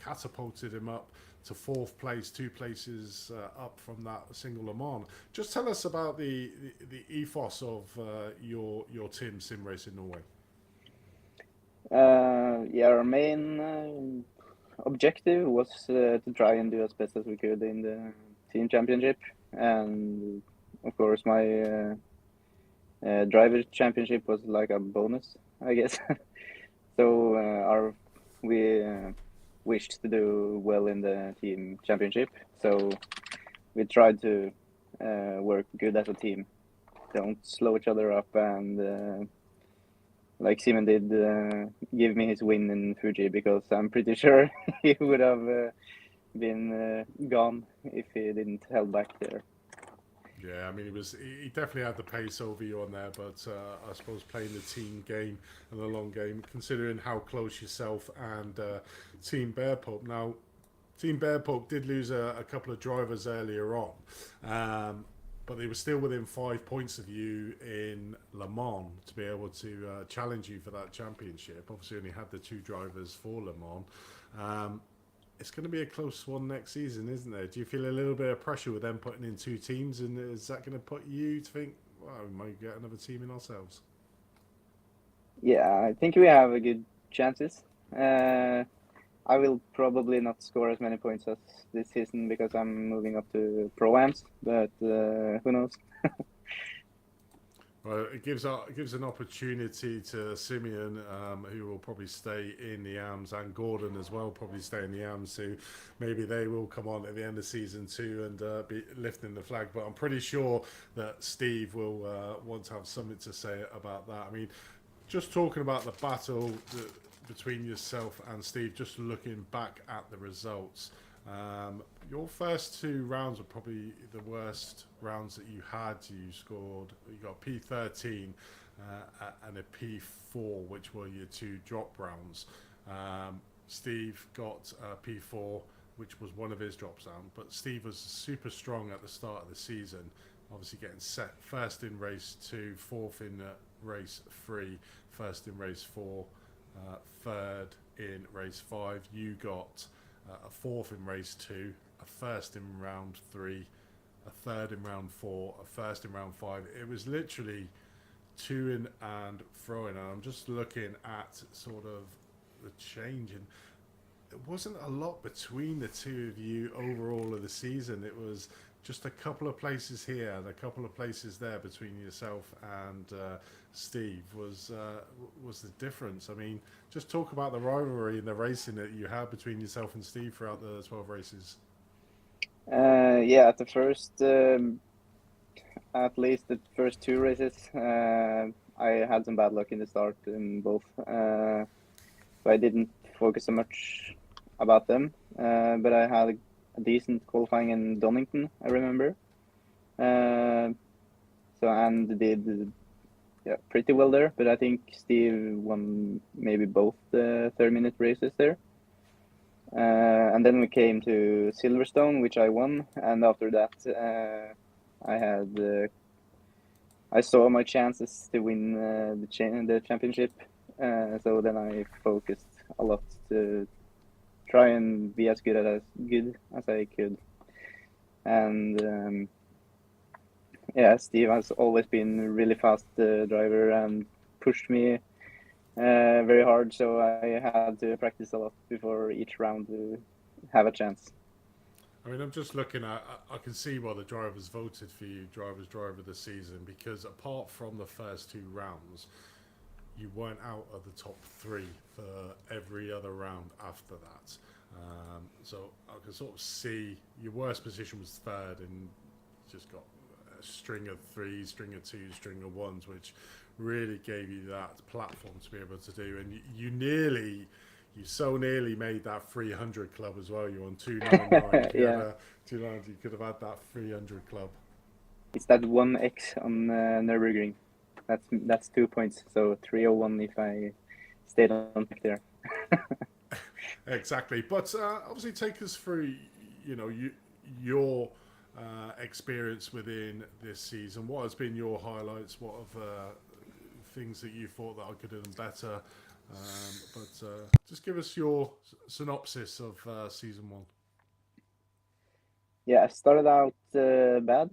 catapulted him up to 4th place, 2 places up from that single Le Mans. Just tell us about the ethos of your team, Sim Racing Norway. Yeah, our main objective was to try and do as best as we could in the team championship, and of course my driver championship was like a bonus, I guess. So we wished to do well in the team championship, so we tried to work good as a team, don't slow each other up, and like Simon did, give me his win in Fuji, because I'm pretty sure he would have been gone if he didn't held back there. Yeah, I mean, he definitely had the pace over you on there, but I suppose playing the team game and the long game, considering how close yourself and Team Bear Pulp. Now, Team Bear Pulp did lose a couple of drivers earlier on, but they were still within 5 points of you in Le Mans to be able to challenge you for that championship. Obviously, only had the 2 drivers for Le Mans. It's going to be a close one next season, isn't there? Do you feel a little bit of pressure with them putting in 2 teams, and is that going to put you to think, well, we might get another team in ourselves? Yeah, I think we have a good chances. I will probably not score as many points as this season because I'm moving up to Pro-Ams, but who knows? Well, it gives an opportunity to Simeon, who will probably stay in the AMS, and Gordon as well, probably stay in the AMS. So maybe they will come on at the end of season 2 and be lifting the flag. But I'm pretty sure that Steve will want to have something to say about that. I mean, just talking about the battle between yourself and Steve, just looking back at the results. Your first 2 rounds were probably the worst rounds that you had. You got P13 and a P4, which were your 2 drop rounds. Steve got P4, which was one of his drops down, but Steve was super strong at the start of the season, obviously getting set first in race 2, 4th in race 3, first in race 4, 3rd in race 5. You got a 4th in race 2, a 1st in round 3, a 3rd in round 4, a 1st in round 5. It was literally to in and throwing, and I'm just looking at sort of the change, and it wasn't a lot between the 2 of you overall of the season. It was just a couple of places here and a couple of places there between yourself and Steve was the difference. I mean, just talk about the rivalry and the racing that you had between yourself and Steve throughout the 12 races. Yeah, at the first, at least the first 2 races, I had some bad luck in the start in both, so I didn't focus so much about them, but I had a decent qualifying in Donington, I remember. So, and did pretty well there, but I think Steve won maybe both the 30-minute races there. And then we came to Silverstone, which I won, and after that I saw my chances to win the championship, so then I focused a lot to try and be as good as I could. And yeah, Steve has always been a really fast driver and pushed me very hard, so I had to practice a lot before each round to have a chance. I mean, I'm just looking at. I can see why the drivers voted for you, drivers driver of the season, because apart from the first 2 rounds, you weren't out of the top 3 for every other round after that. So I can sort of see your worst position was third, and just got a string of 3s, string of 2s, string of 1s, which really gave you that platform to be able to do. And you so nearly made that 300 club as well. You're on 299. If you Yeah. had a 290, you could have had that 300 club. It's that 1x on Nürburgring. That's 2 points. So 301 if I stayed on track there. Exactly. But obviously, take us through, your experience within this season. What has been your highlights? What have things that you thought that I could have done better? But just give us your synopsis of season 1. Yeah, I started out bad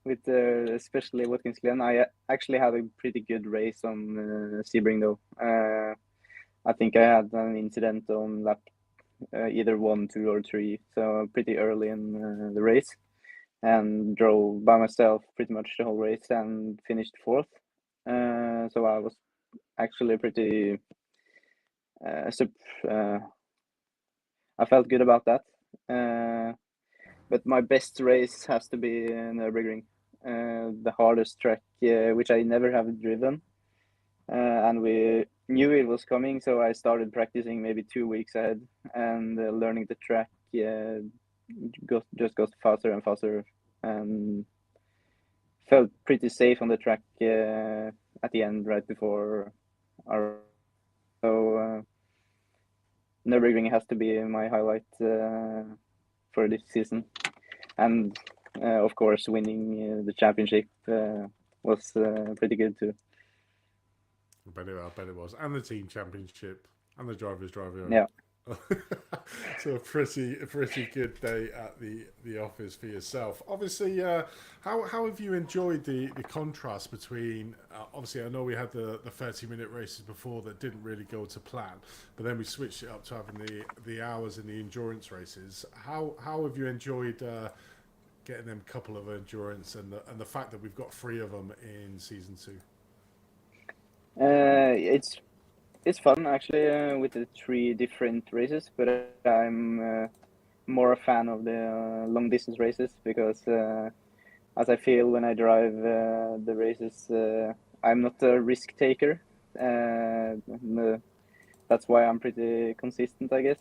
with especially Watkins Glen. I actually had a pretty good race on Sebring though. I think I had an incident on lap either 1, 2, or 3, so pretty early in the race, and drove by myself pretty much the whole race and finished 4th. So I was actually pretty. I felt good about that. But my best race has to be Nürburgring, the hardest track, which I never have driven. And we knew it was coming, so I started practicing maybe 2 weeks ahead, and learning the track just got faster and faster, and felt pretty safe on the track at the end, right before our. So Nürburgring has to be my highlight for this season, and of course winning the championship was pretty good too. I bet it was. And the team championship and the driver's driver. Yeah. So a pretty good day at the office for yourself. Obviously, how have you enjoyed the contrast between? Obviously, I know we had the 30-minute races before that didn't really go to plan, but then we switched it up to having the hours in the endurance races. How have you enjoyed getting them couple of endurance and the fact that we've got 3 of them in season 2? It's fun actually with the 3 different races, but I'm more a fan of the long distance races because as I feel when I drive the races, I'm not a risk taker. That's why I'm pretty consistent, I guess.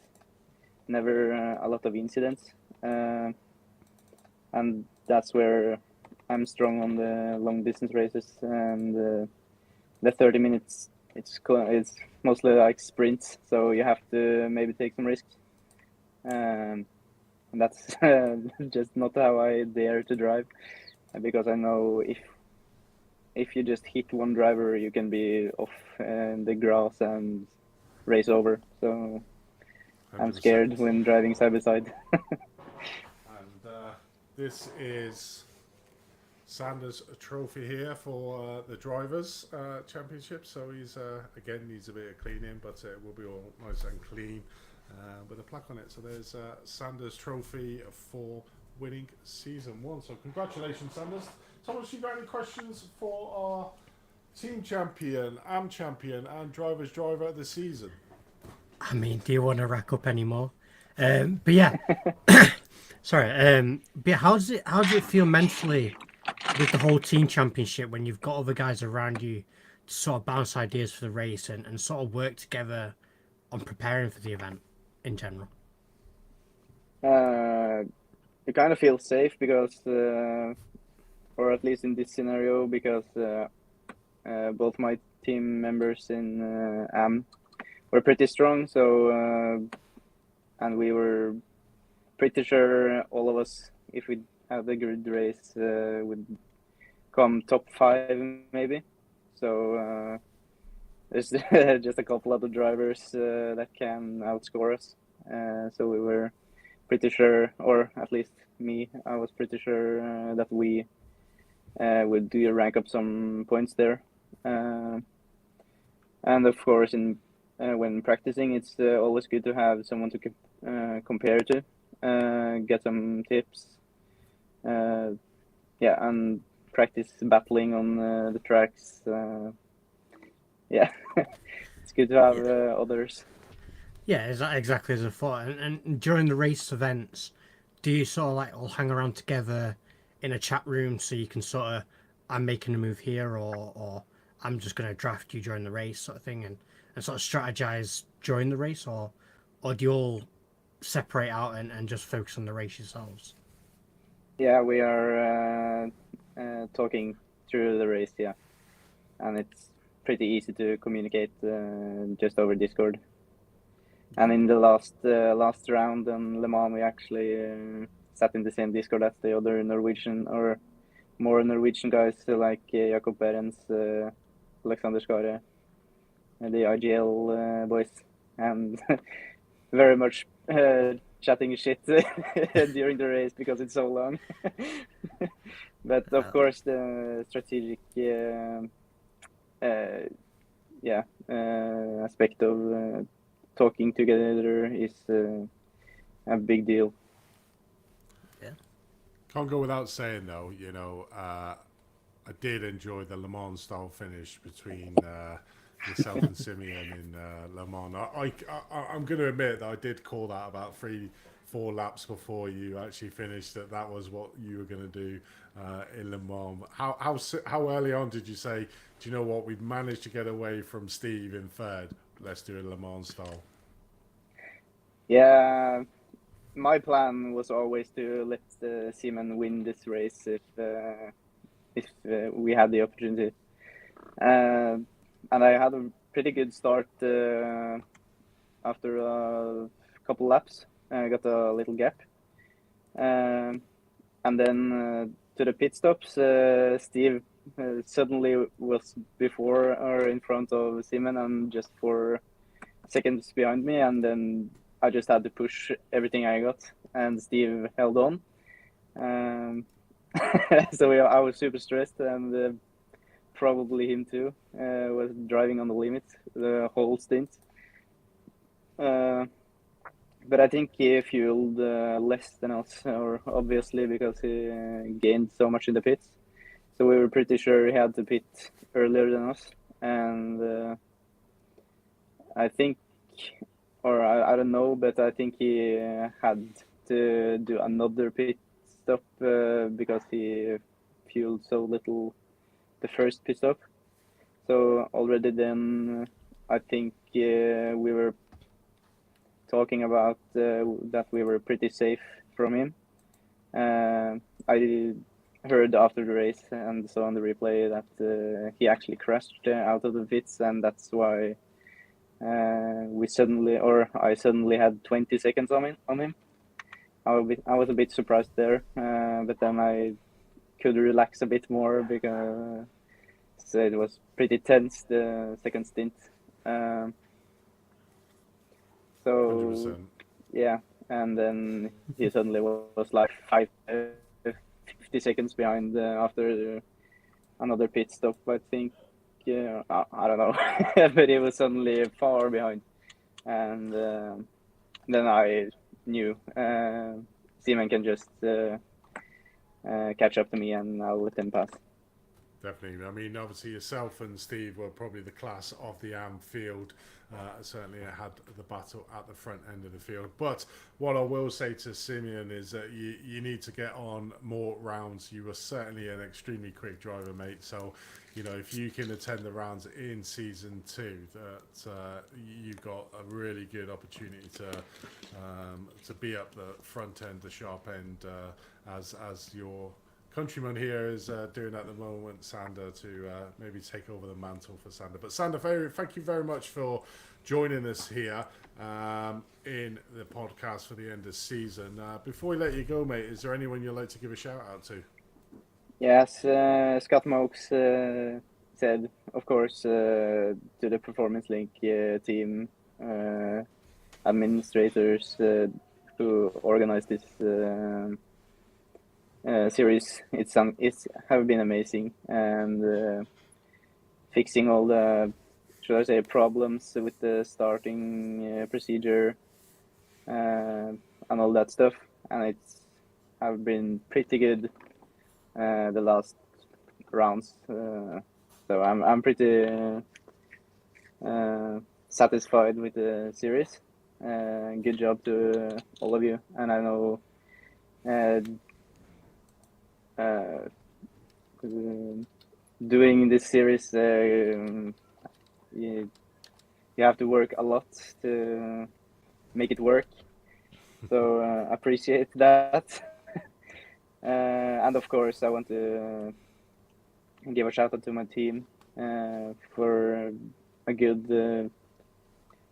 Never a lot of incidents, and that's where I'm strong on the long distance races, and the 30 minutes. It's mostly like sprints, so you have to maybe take some risks. And that's just not how I dare to drive, because I know if you just hit one driver, you can be off the grass and race over. So 100%. I'm scared when driving side by side. And this is Sanders' trophy here for the drivers' championship. So he's again needs a bit of cleaning, but it will be all nice and clean with a plaque on it. So there's Sanders' trophy for winning season 1. So congratulations, Sanders. Thomas, you got any questions for our team champion, AM champion, and drivers' driver of the season? I mean, do you want to rack up any more? But yeah, sorry. But yeah, how does it feel mentally with the whole team championship when you've got other guys around you to sort of bounce ideas for the race and sort of work together on preparing for the event in general? You kind of feel safe because, or at least in this scenario, because both my team members in AM were pretty strong. So, and we were pretty sure all of us, if we had a good race, would come top 5 maybe. So there's just a couple other drivers that can outscore us. So we were pretty sure, or at least me, I was pretty sure that we would do rank up some points there. And of course, when practicing, it's always good to have someone to compare to. get some tips. Yeah, and practice battling on the tracks. Yeah, it's good to have others. Yeah, exactly as I thought. And during the race events, do you sort of like all hang around together in a chat room so you can sort of, I'm making a move here, or I'm just going to draft you during the race sort of thing, and sort of strategize during the race, or do you all separate out and just focus on the race yourselves? Yeah, we are talking through the race, yeah, and it's pretty easy to communicate just over Discord. And in the last round in Le Mans, we actually sat in the same Discord as the other Norwegian or more Norwegian guys like Jakob Behrens, Alexander Skare, the IGL boys, and very much chatting shit during the race because it's so long. But of course, the strategic aspect of talking together is a big deal. Can't go without saying though, I did enjoy the Le Mans style finish between yourself and Simeon in Le Mans. I'm going to admit that I did call that about 3-4 laps before you actually finished that was what you were going to do in Le Mans. How early on did you say, do you know what, we've managed to get away from Steve in third, let's do a Le Mans style? Yeah, my plan was always to let Simon win this race if we had the opportunity. And I had a pretty good start after a couple laps. I got a little gap. And then to the pit stops, Steve suddenly was before or in front of Simon and just 4 seconds behind me. And then I just had to push everything I got, and Steve held on. So I was super stressed, and probably him too. Was driving on the limit the whole stint. But I think he fueled less than us, or obviously because he gained so much in the pits. So we were pretty sure he had to pit earlier than us, and I think, or I don't know, but I think he had to do another pit stop because he fueled so little the first pit stop. So already then, I think we were talking about that we were pretty safe from him. I heard after the race and saw on the replay that he actually crashed out of the pits, and that's why I suddenly had 20 seconds on him. I was a bit surprised there, but then I could relax a bit more because it was pretty tense the second stint. So 100%. yeah, and then he suddenly was like 50 seconds behind after another pit stop, I think. Yeah, I don't know, but he was suddenly far behind, and then I knew Simon can just catch up to me, and I'll let him pass. Definitely. I mean, obviously yourself and Steve were probably the class of the AM field. Certainly had the battle at the front end of the field. But what I will say to Simeon is that you need to get on more rounds. You were certainly an extremely quick driver, mate. So, if you can attend the rounds in season 2, that you've got a really good opportunity to be up the front end, the sharp end, as your countryman here is doing at the moment, Sander, to maybe take over the mantle for Sander. But Sander, thank you very much for joining us here in the podcast for the end of season. Before we let you go, mate, is there anyone you'd like to give a shout out to? Yes, Scott Mokes said, of course, to the Performance Link team, administrators who organized this series. It's have been amazing, and fixing all the, should I say, problems with the starting procedure and all that stuff. and I've been pretty good the last rounds. So I'm pretty satisfied with the series. Good job to all of you, and I know doing this series, you have to work a lot to make it work. So appreciate that. And of course, I want to give a shout out to my team for a good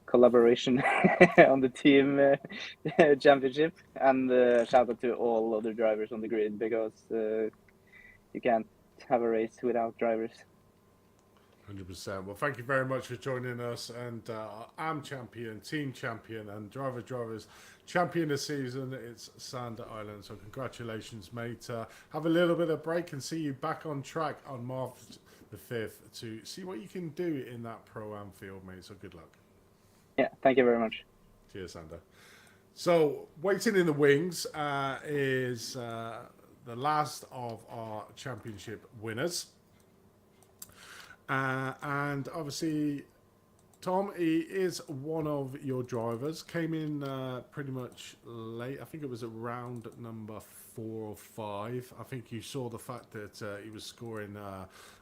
collaboration on the team championship, and shout out to all other drivers on the grid, because you can't have a race without drivers. 100%. Well, thank you very much for joining us. And I'm champion, team champion, and drivers champion this season. It's Sander Island. So congratulations, mate. Have a little bit of break and see you back on track on March the 5th to see what you can do in that Pro-Am field, mate. So good luck. Yeah, thank you very much. Cheers, Sander. So waiting in the wings is the last of our championship winners. And obviously, Tom, he is one of your drivers. Came in pretty much late. I think it was at round number 4 or 5. I think you saw the fact that he was scoring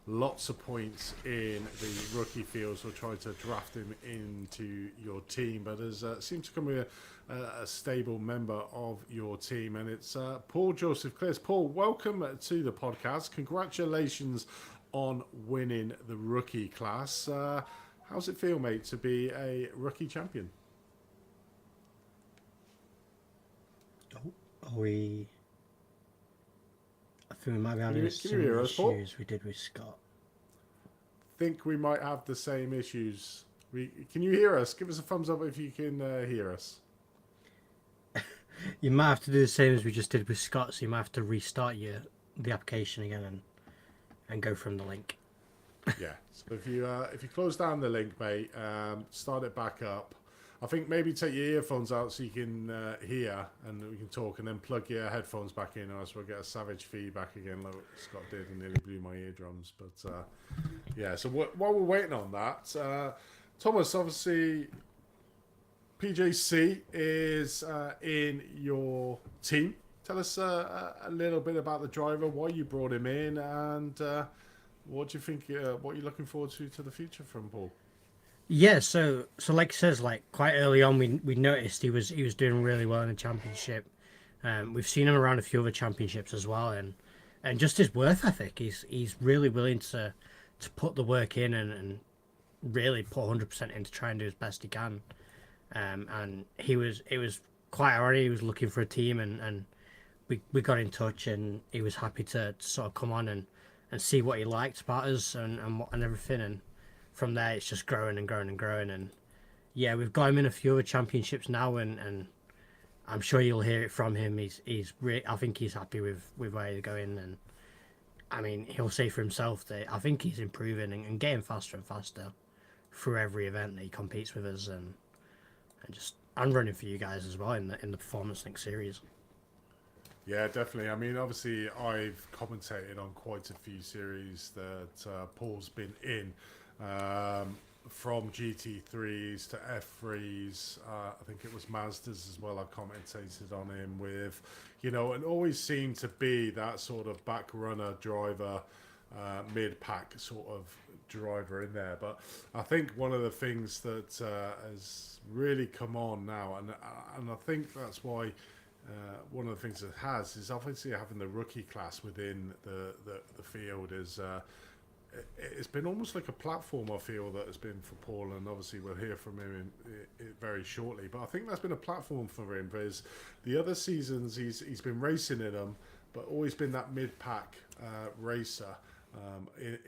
lots of points in the rookie field, so tried to draft him into your team. But has seemed to become a stable member of your team, and it's Paul Joseph Clears. Paul, welcome to the podcast. Congratulations on winning the rookie class. How's it feel, mate, to be a rookie champion? I think we might be having you some hear us, Paul? issues we did with Scott. Think we might have the same issues. Can you hear us? Give us a thumbs up if you can hear us. You might have to do the same as we just did with Scott, so you might have to restart the application again and go from the link. Yeah. So if you close down the link, mate, start it back up. I think maybe take your earphones out so you can hear and we can talk, and then plug your headphones back in, or else we'll get a savage feedback again, like Scott did and nearly blew my eardrums. But yeah. So while we're waiting on that, Thomas, obviously, PJC is in your team. Tell us a little bit about the driver, why you brought him in, and what do you think? What you're looking forward to the future from Paul? Yeah, so like it says, like quite early on, we noticed he was doing really well in the championship. We've seen him around a few other championships as well, and just his work ethic. He's really willing to put the work in and really put 100% in to try and do as best he can. And it was quite already. He was looking for a team, and we got in touch, and he was happy to sort of come on and see what he liked about us and everything. And from there, it's just growing and growing and growing. And yeah, we've got him in a few other championships now, and I'm sure you'll hear it from him. I think he's happy with where he's going, and I mean, he'll say for himself that I think he's improving and getting faster and faster through every event that he competes with us, and just I'm running for you guys as well in the Performance Link series. Yeah, definitely. I mean, obviously, I've commentated on quite a few series that Paul's been in, from GT3s to F3s. I think it was Mazdas as well. I commentated on him with, and always seemed to be that sort of back runner driver, mid-pack sort of driver in there. But I think one of the things that has really come on now, and I think that's why. One of the things it has is obviously having the rookie class within the field is it's been almost like a platform, I feel, that has been for Paul, and obviously we'll hear from him very shortly. But I think that's been a platform for him, because the other seasons he's been racing in them, but always been that mid-pack racer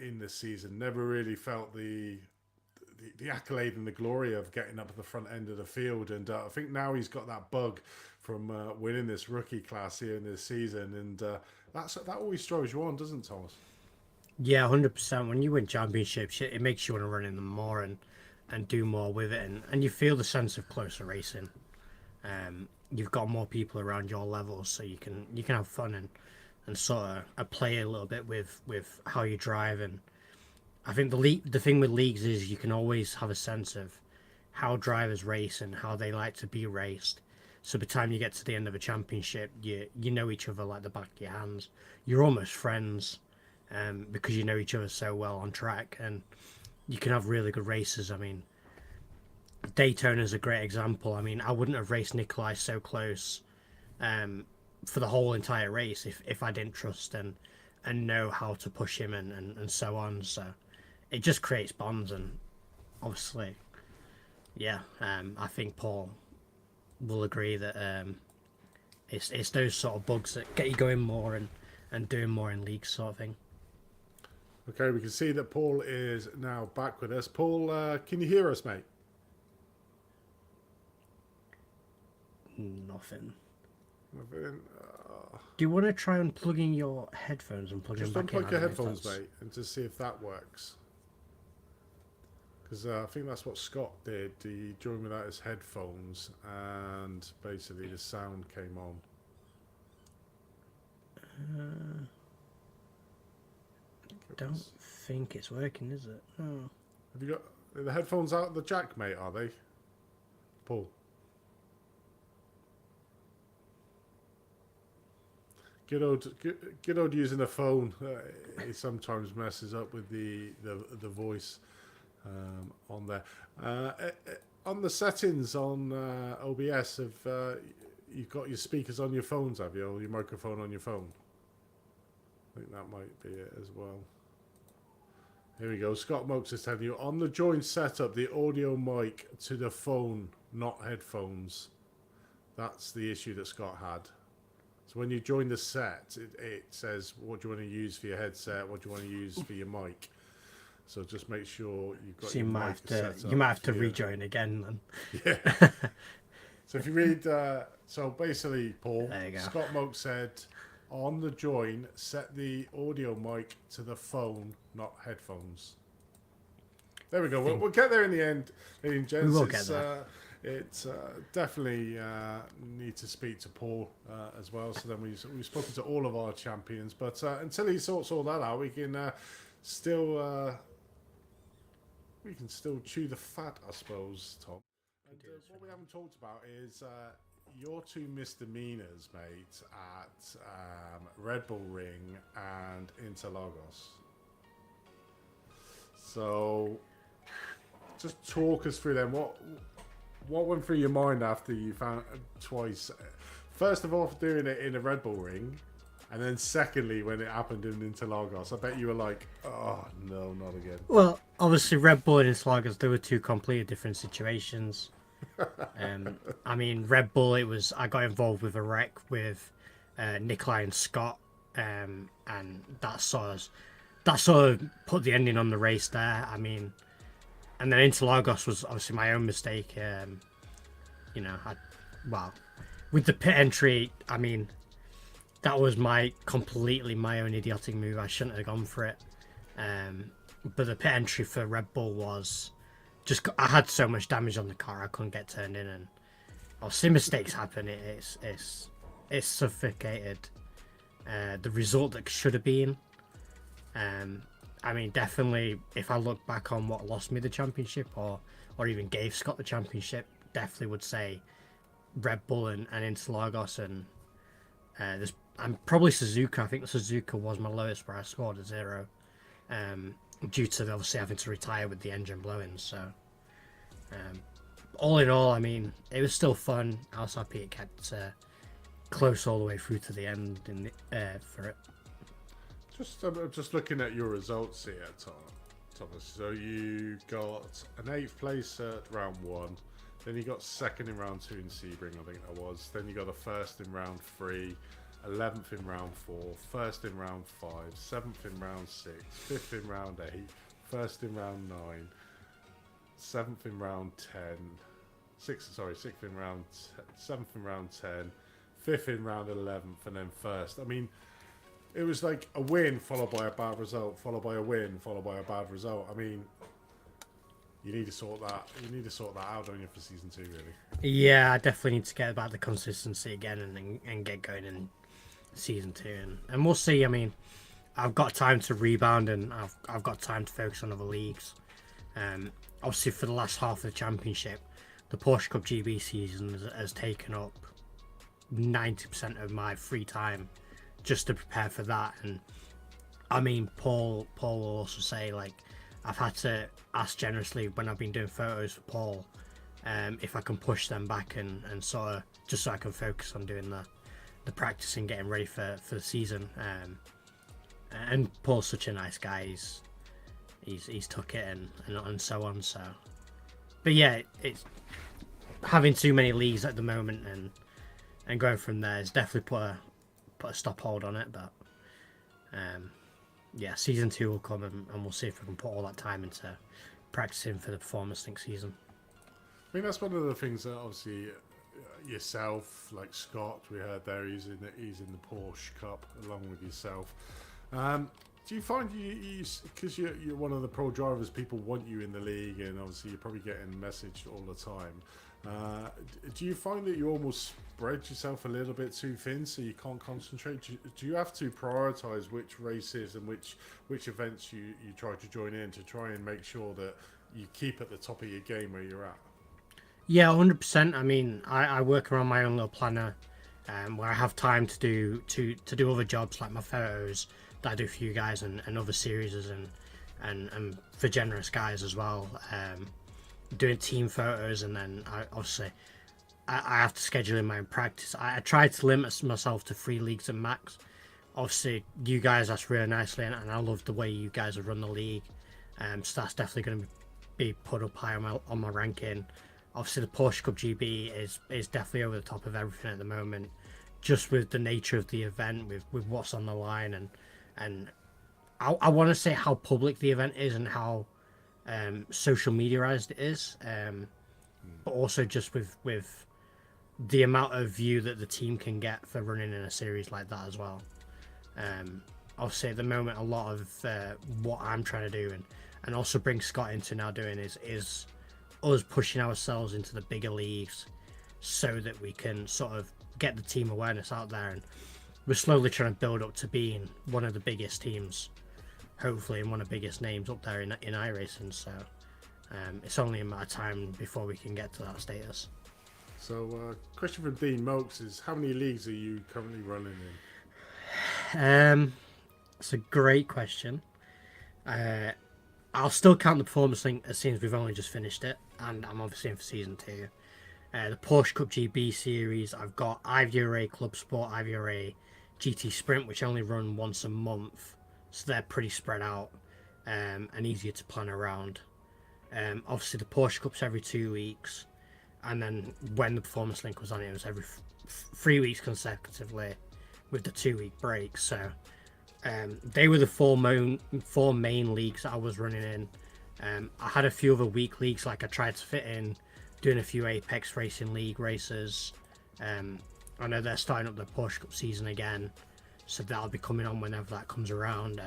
in the season. Never really felt the accolade and the glory of getting up at the front end of the field, and I think now he's got that bug from winning this rookie class here in this season, and that always throws you on, doesn't it, Thomas? Yeah, 100%. When you win championships, it makes you want to run in them more and do more with it, and you feel the sense of closer racing. you've got more people around your level, so you can have fun and sort of play a little bit with how you drive. And I think the thing with leagues is you can always have a sense of how drivers race and how they like to be raced. So by the time you get to the end of a championship, you know each other like the back of your hands. You're almost friends, because you know each other so well on track, and you can have really good races. I mean, Daytona is a great example. I mean, I wouldn't have raced Nikolai so close, for the whole entire race if I didn't trust and know how to push him and so on. So it just creates bonds, and obviously, yeah, I think Paul will agree that it's those sort of bugs that get you going more and doing more in leagues, sort of thing. Okay, we can see that Paul is now back with us. Paul, can you hear us, mate? Nothing. Nothing. Do you want to try unplugging your headphones and plugging Just them back in? unplug your headphones, mate, and just see if that works. Because I think that's what Scott did. He joined without his headphones, and basically the sound came on. Don't think it's working, is it? Oh. Have you got the headphones out of the jack, mate? Are they, Paul? Good old using a phone. It sometimes messes up with the voice on there. On the settings on OBS, have you've got your speakers on your phones, have you? Or your microphone on your phone? I think that might be it as well. Here we go. Scott Mokes is telling you, on the join setup, the audio mic to the phone, not headphones. That's the issue that Scott had. So when you join the set, it says, what do you want to use for your headset? What do you want to use for your mic? So just make sure you've got your mic set up. You might have to rejoin again then. Yeah. So if you read, so basically, Paul, Scott Moke said, on the join, set the audio mic to the phone, not headphones. There we go. We'll get there in the end. In we will get there. It's definitely need to speak to Paul as well. So then we've spoken to all of our champions, but until he sorts all that out, we can still chew the fat, I suppose, Tom. And what we haven't talked about is your two misdemeanors, mate, at Red Bull Ring and Interlagos. So just talk us through them. What went through your mind after you found twice? First of all, for doing it in a Red Bull Ring, and then secondly, when it happened in Interlagos, I bet you were like, oh, no, not again. Well, obviously, Red Bull and Interlagos, they were two completely different situations. I mean, Red Bull, I got involved with a wreck with Nikolai and Scott, and that sort of put the ending on the race there. I mean, and then Interlagos was obviously my own mistake. With the pit entry, I mean, that was completely my own idiotic move. I shouldn't have gone for it. But the pit entry for Red Bull was just, I had so much damage on the car, I couldn't get turned in, and obviously mistakes happen. It's suffocated the result that should have been. I mean, definitely, if I look back on what lost me the championship, or even gave Scott the championship, definitely would say Red Bull and Interlagos, and I'm probably Suzuka. I think Suzuka was my lowest, where I scored a 0, due to obviously having to retire with the engine blowing. So, all in all, I mean, it was still fun. I was happy it kept close all the way through to the end for it. Just looking at your results here, Thomas. So you got an 8th place at round 1, then you got 2nd in round 2 in Sebring, I think that was. Then you got a 1st in round 3, 11th in round 4, 1st in round 5, 7th in round 6, 5th in round 8, 1st in round 9, 7th in round 10, 6th in round 7th in round 10, 5th in round 11th, and then 1st. I mean, it was like a win followed by a bad result, followed by a win, followed by a bad result. I mean, you need to sort that. You need to sort that out, don't you, for season 2, really? Yeah, I definitely need to get back the consistency again and get going in season 2, and we'll see. I mean, I've got time to rebound and I've got time to focus on other leagues. Obviously, for the last half of the championship, the Porsche Cup GB season has taken up 90% of my free time just to prepare for that. And I mean, Paul will also say, like, I've had to ask generously when I've been doing photos for Paul, if I can push them back and sort of just so I can focus on doing the practice and getting ready for the season. And Paul's such a nice guy. He's took it and so on. So, but yeah, it's having too many leagues at the moment and going from there is definitely put a stop hold on it. But yeah, season 2 will come and we'll see if we can put all that time into practicing for the Performance Link season. I mean, that's one of the things that obviously yourself, like Scott, we heard there, he's in the Porsche Cup along with yourself. Do you find you because you're one of the pro drivers, people want you in the league, and obviously you're probably getting messaged all the time. Do you find that you almost spread yourself a little bit too thin, so you can't concentrate? Do you have to prioritise which races and which events you try to join in to try and make sure that you keep at the top of your game where you're at? Yeah, 100%. I mean, I work around my own little planner, where I have time to do other jobs like my photos that I do for you guys and other series and for generous guys as well. Doing team photos, and then I have to schedule in my own practice. I try to limit myself to 3 leagues at max. Obviously, you guys asked really nicely, and I love the way you guys have run the league. So that's definitely going to be put up high on my ranking. Obviously, the Porsche Cup GB is definitely over the top of everything at the moment, just with the nature of the event, with what's on the line, and I want to say how public the event is and how social mediaized it is, but also just with the amount of view that the team can get for running in a series like that as well. Obviously, at the moment, a lot of what I'm trying to do and also bring Scott into now doing is us pushing ourselves into the bigger leagues so that we can sort of get the team awareness out there, and we're slowly trying to build up to being one of the biggest teams, hopefully, and one of the biggest names up there in Iracing. So it's only a matter of time before we can get to that status. So question from Dean Mokes is, how many leagues are you currently running in? It's a great question. I'll still count the Performance Link as soon as we've only just finished it, and I'm obviously in for season 2. The Porsche Cup GB series, I've got IVRA Club Sport, IVRA GT Sprint, which only run once a month, so they're pretty spread out and easier to plan around. Obviously, the Porsche Cup's every 2 weeks, and then when the Performance Link was on, it was every 3 weeks consecutively with the 2-week break. So they were the four main leagues that I was running in. I had a few other week leagues, like I tried to fit in doing a few Apex Racing League races. I know they're starting up the Porsche Cup season again, so that'll be coming on whenever that comes around.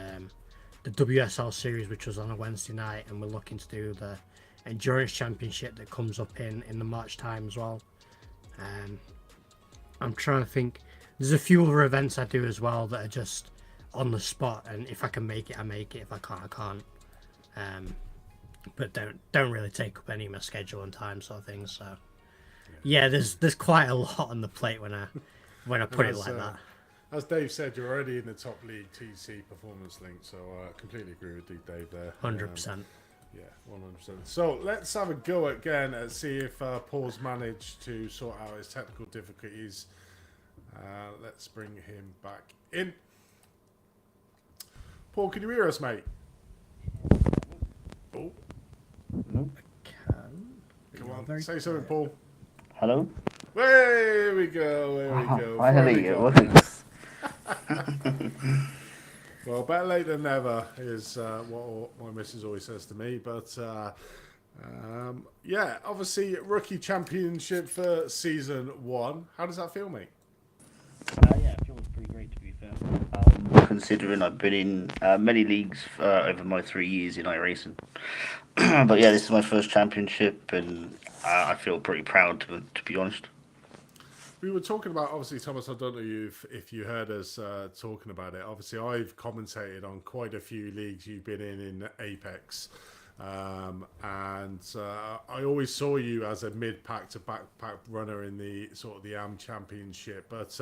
The WSL series, which was on a Wednesday night, and we're looking to do the Endurance Championship that comes up in the March time as well. I'm trying to think. There's a few other events I do as well that are just on the spot, and if I can make it, I make it. If I can't, I can't. But don't really take up any of my schedule and time, sort of things. So yeah, there's quite a lot on the plate when I put it like that. As Dave said, you're already in the top league TC Performance Link, so I completely agree with you, Dave, there. 100%. Yeah, 100%. So let's have a go again and see if Paul's managed to sort out his technical difficulties. Let's bring him back in. Paul, can you hear us, mate? Oh. No. Come on, say something, Paul. Hello? There we go, there we go. Finally, it works. Well, better late than never is what my missus always says to me. But yeah, obviously rookie championship for season 1. How does that feel, mate? Yeah, it feels pretty great, to be fair. considering I've been in many leagues over my 3 years in Iracing. But yeah, this is my first championship, and I feel pretty proud to be honest. We were talking about, obviously, Thomas, I don't know if you heard us talking about it. Obviously, I've commentated on quite a few leagues you've been in Apex. And I always saw you as a mid-pack to back-pack runner in the sort of the AM Championship. But,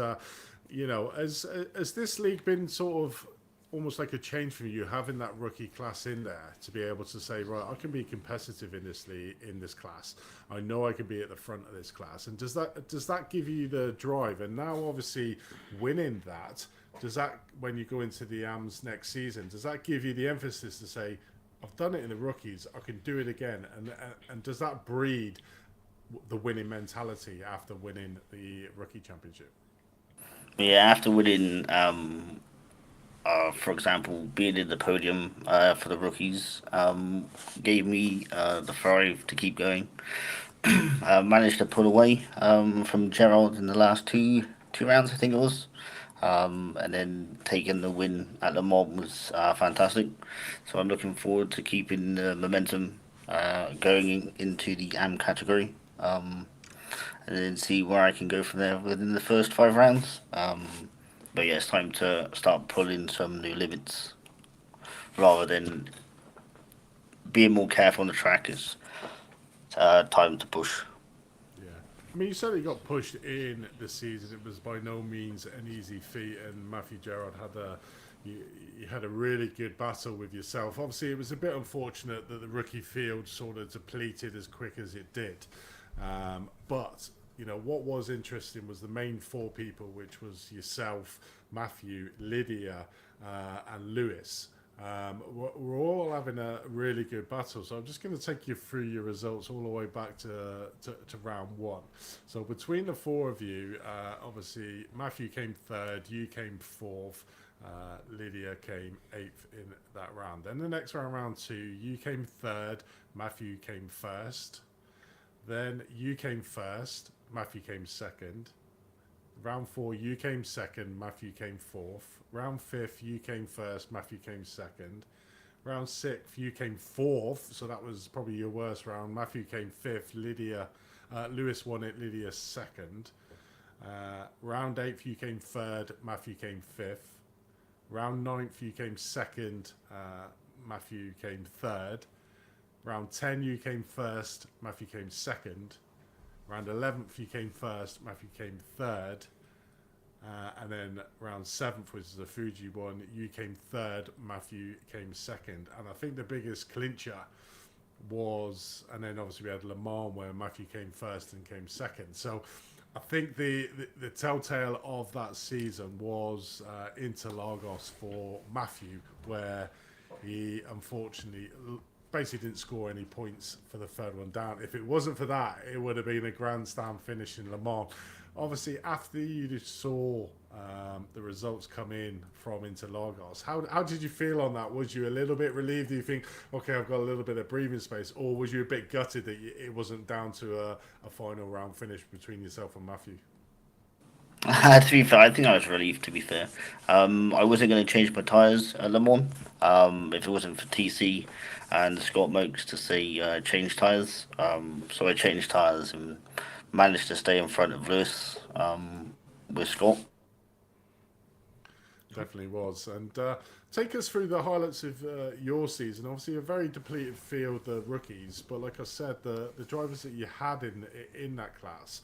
you know, has this league been sort of almost like a change for you, having that rookie class in there to be able to say, right, I can be competitive in this league, in this class. I know I can be at the front of this class. And does that give you the drive? And now, obviously, winning that, does that, when you go into the AMs next season, does that give you the emphasis to say, I've done it in the rookies, I can do it again? And does that breed the winning mentality after winning the rookie championship? Yeah, after winning, for example, being in the podium for the rookies gave me the drive to keep going. Managed to pull away from Gerald in the last two rounds, I think it was. And then taking the win at Le Mans was fantastic. So I'm looking forward to keeping the momentum going into the AM category, and then see where I can go from there within the first 5 rounds. But yeah, it's time to start pulling some new limits rather than being more careful on the track. It's time to push. I mean, you certainly got pushed in the season. It was by no means an easy feat, and Matthew Gerard you had a really good battle with yourself. Obviously, it was a bit unfortunate that the rookie field sort of depleted as quick as it did. But, you know, what was interesting was the main 4 people, which was yourself, Matthew, Lydia, and Lewis. We're all having a really good battle, so I'm just going to take you through your results all the way back to round 1. So between the 4 of you, obviously Matthew came 3rd, you came 4th, Lydia came 8th in that round. Then the next round 2, you came 3rd, Matthew came 1st. Then you came 1st, Matthew came 2nd. Round 4, you came 2nd, Matthew came 4th. Round 5th, you came 1st, Matthew came 2nd. Round 6th, you came 4th, so that was probably your worst round. Matthew came 5th, Lewis won it, Lydia 2nd. Round 8th, you came 3rd, Matthew came 5th. Round 9th, you came 2nd, Matthew came 3rd. Round 10, you came 1st, Matthew came 2nd. Round 11th, you came 1st, Matthew came 3rd. And then round 7th, which is the Fuji one, you came 3rd, Matthew came 2nd. And I think the biggest clincher was, and then obviously we had Le Mans where Matthew came 1st and came 2nd. So I think the telltale of that season was Interlagos for Matthew, where he unfortunately basically didn't score any points for the 3rd one down. If it wasn't for that, it would have been a grandstand finish in Le Mans. Obviously, after you saw the results come in from Interlagos, how did you feel on that? Was you a little bit relieved? Do you think, okay, I've got a little bit of breathing space? Or was you a bit gutted that it wasn't down to a final round finish between yourself and Matthew? To be fair, I think I was relieved, to be fair. I wasn't going to change my tyres at Le Mans if it wasn't for TC and Scott Mokes to say change tyres. So I changed tyres and managed to stay in front of Lewis with Scott. Definitely was. And take us through the highlights of your season. Obviously, a very depleted field, the rookies. But like I said, the drivers that you had in that class,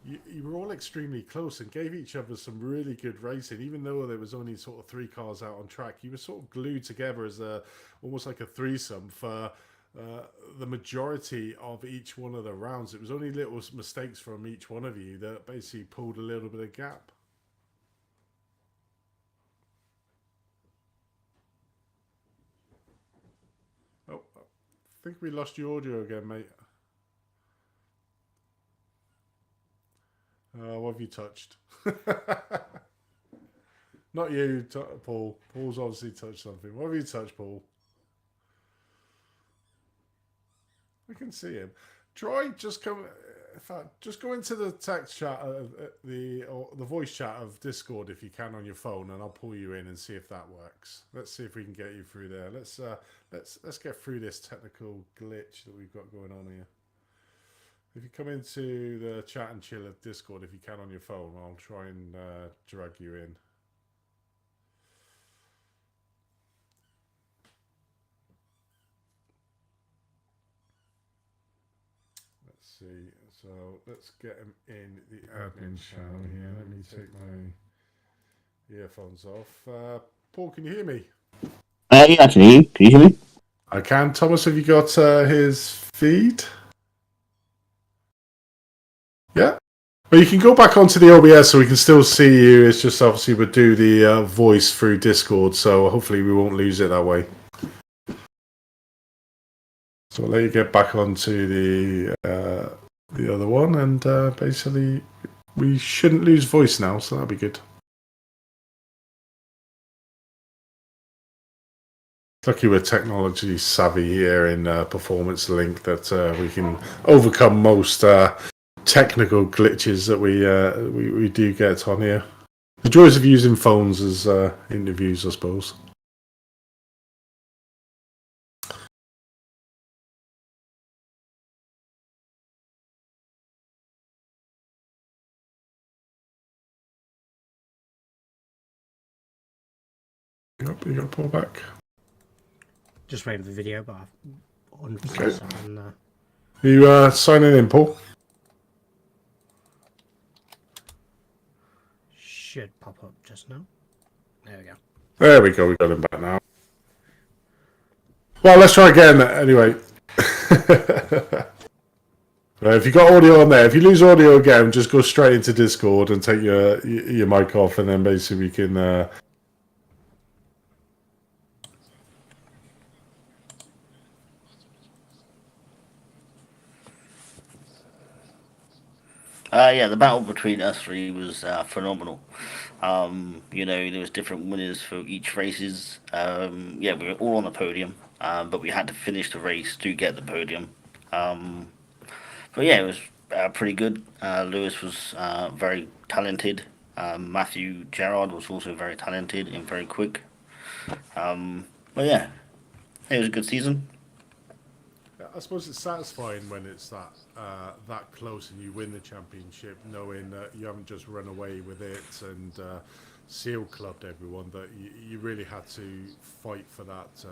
you were all extremely close and gave each other some really good racing. Even though there was only sort of 3 cars out on track, you were sort of glued together as almost like a threesome for the majority of each one of the rounds. It was only little mistakes from each one of you that basically pulled a little bit of gap. Oh, I think we lost your audio again, mate. What have you touched? Not you, Paul. Paul's obviously touched something. What have you touched, Paul? I can see him. Troy, just come. In fact, just go into the text chat of the voice chat of Discord if you can on your phone, and I'll pull you in and see if that works. Let's see if we can get you through there. Let's get through this technical glitch that we've got going on here. If you come into the chat and chill at Discord if you can on your phone, I'll try and drag you in. Let's see. So let's get him in the admin channel here. Let me take my earphones off. Paul, can you hear me? Yeah, I can hear you. Can you hear me? I can. Thomas, have you got his feed? Yeah. Well, you can go back onto the OBS so we can still see you. It's just obviously we'll do the voice through Discord, so hopefully we won't lose it that way. So I'll let you get back onto the other one, and basically we shouldn't lose voice now, so that'll be good. Lucky we're technology savvy here in Performance Link that we can overcome most technical glitches that we do get on here. The joys of using phones as interviews, I suppose. Yep, you got to pull back. Just waiting for the video, but I've 100% on there. You signing in, Paul? Should pop up just now. There we go. There we go, we got him back now. Well, let's try again anyway. Right, if you got audio on there, if you lose audio again, just go straight into Discord and take your mic off, and then basically we can... Yeah, the battle between us three was phenomenal. There was different winners for each races. We were all on the podium, but we had to finish the race to get the podium. It was pretty good. Lewis was very talented. Matthew Gerard was also very talented and very quick. It was a good season. I suppose it's satisfying when it's that close and you win the championship, knowing that you haven't just run away with it and seal clubbed everyone, that you really had to fight for that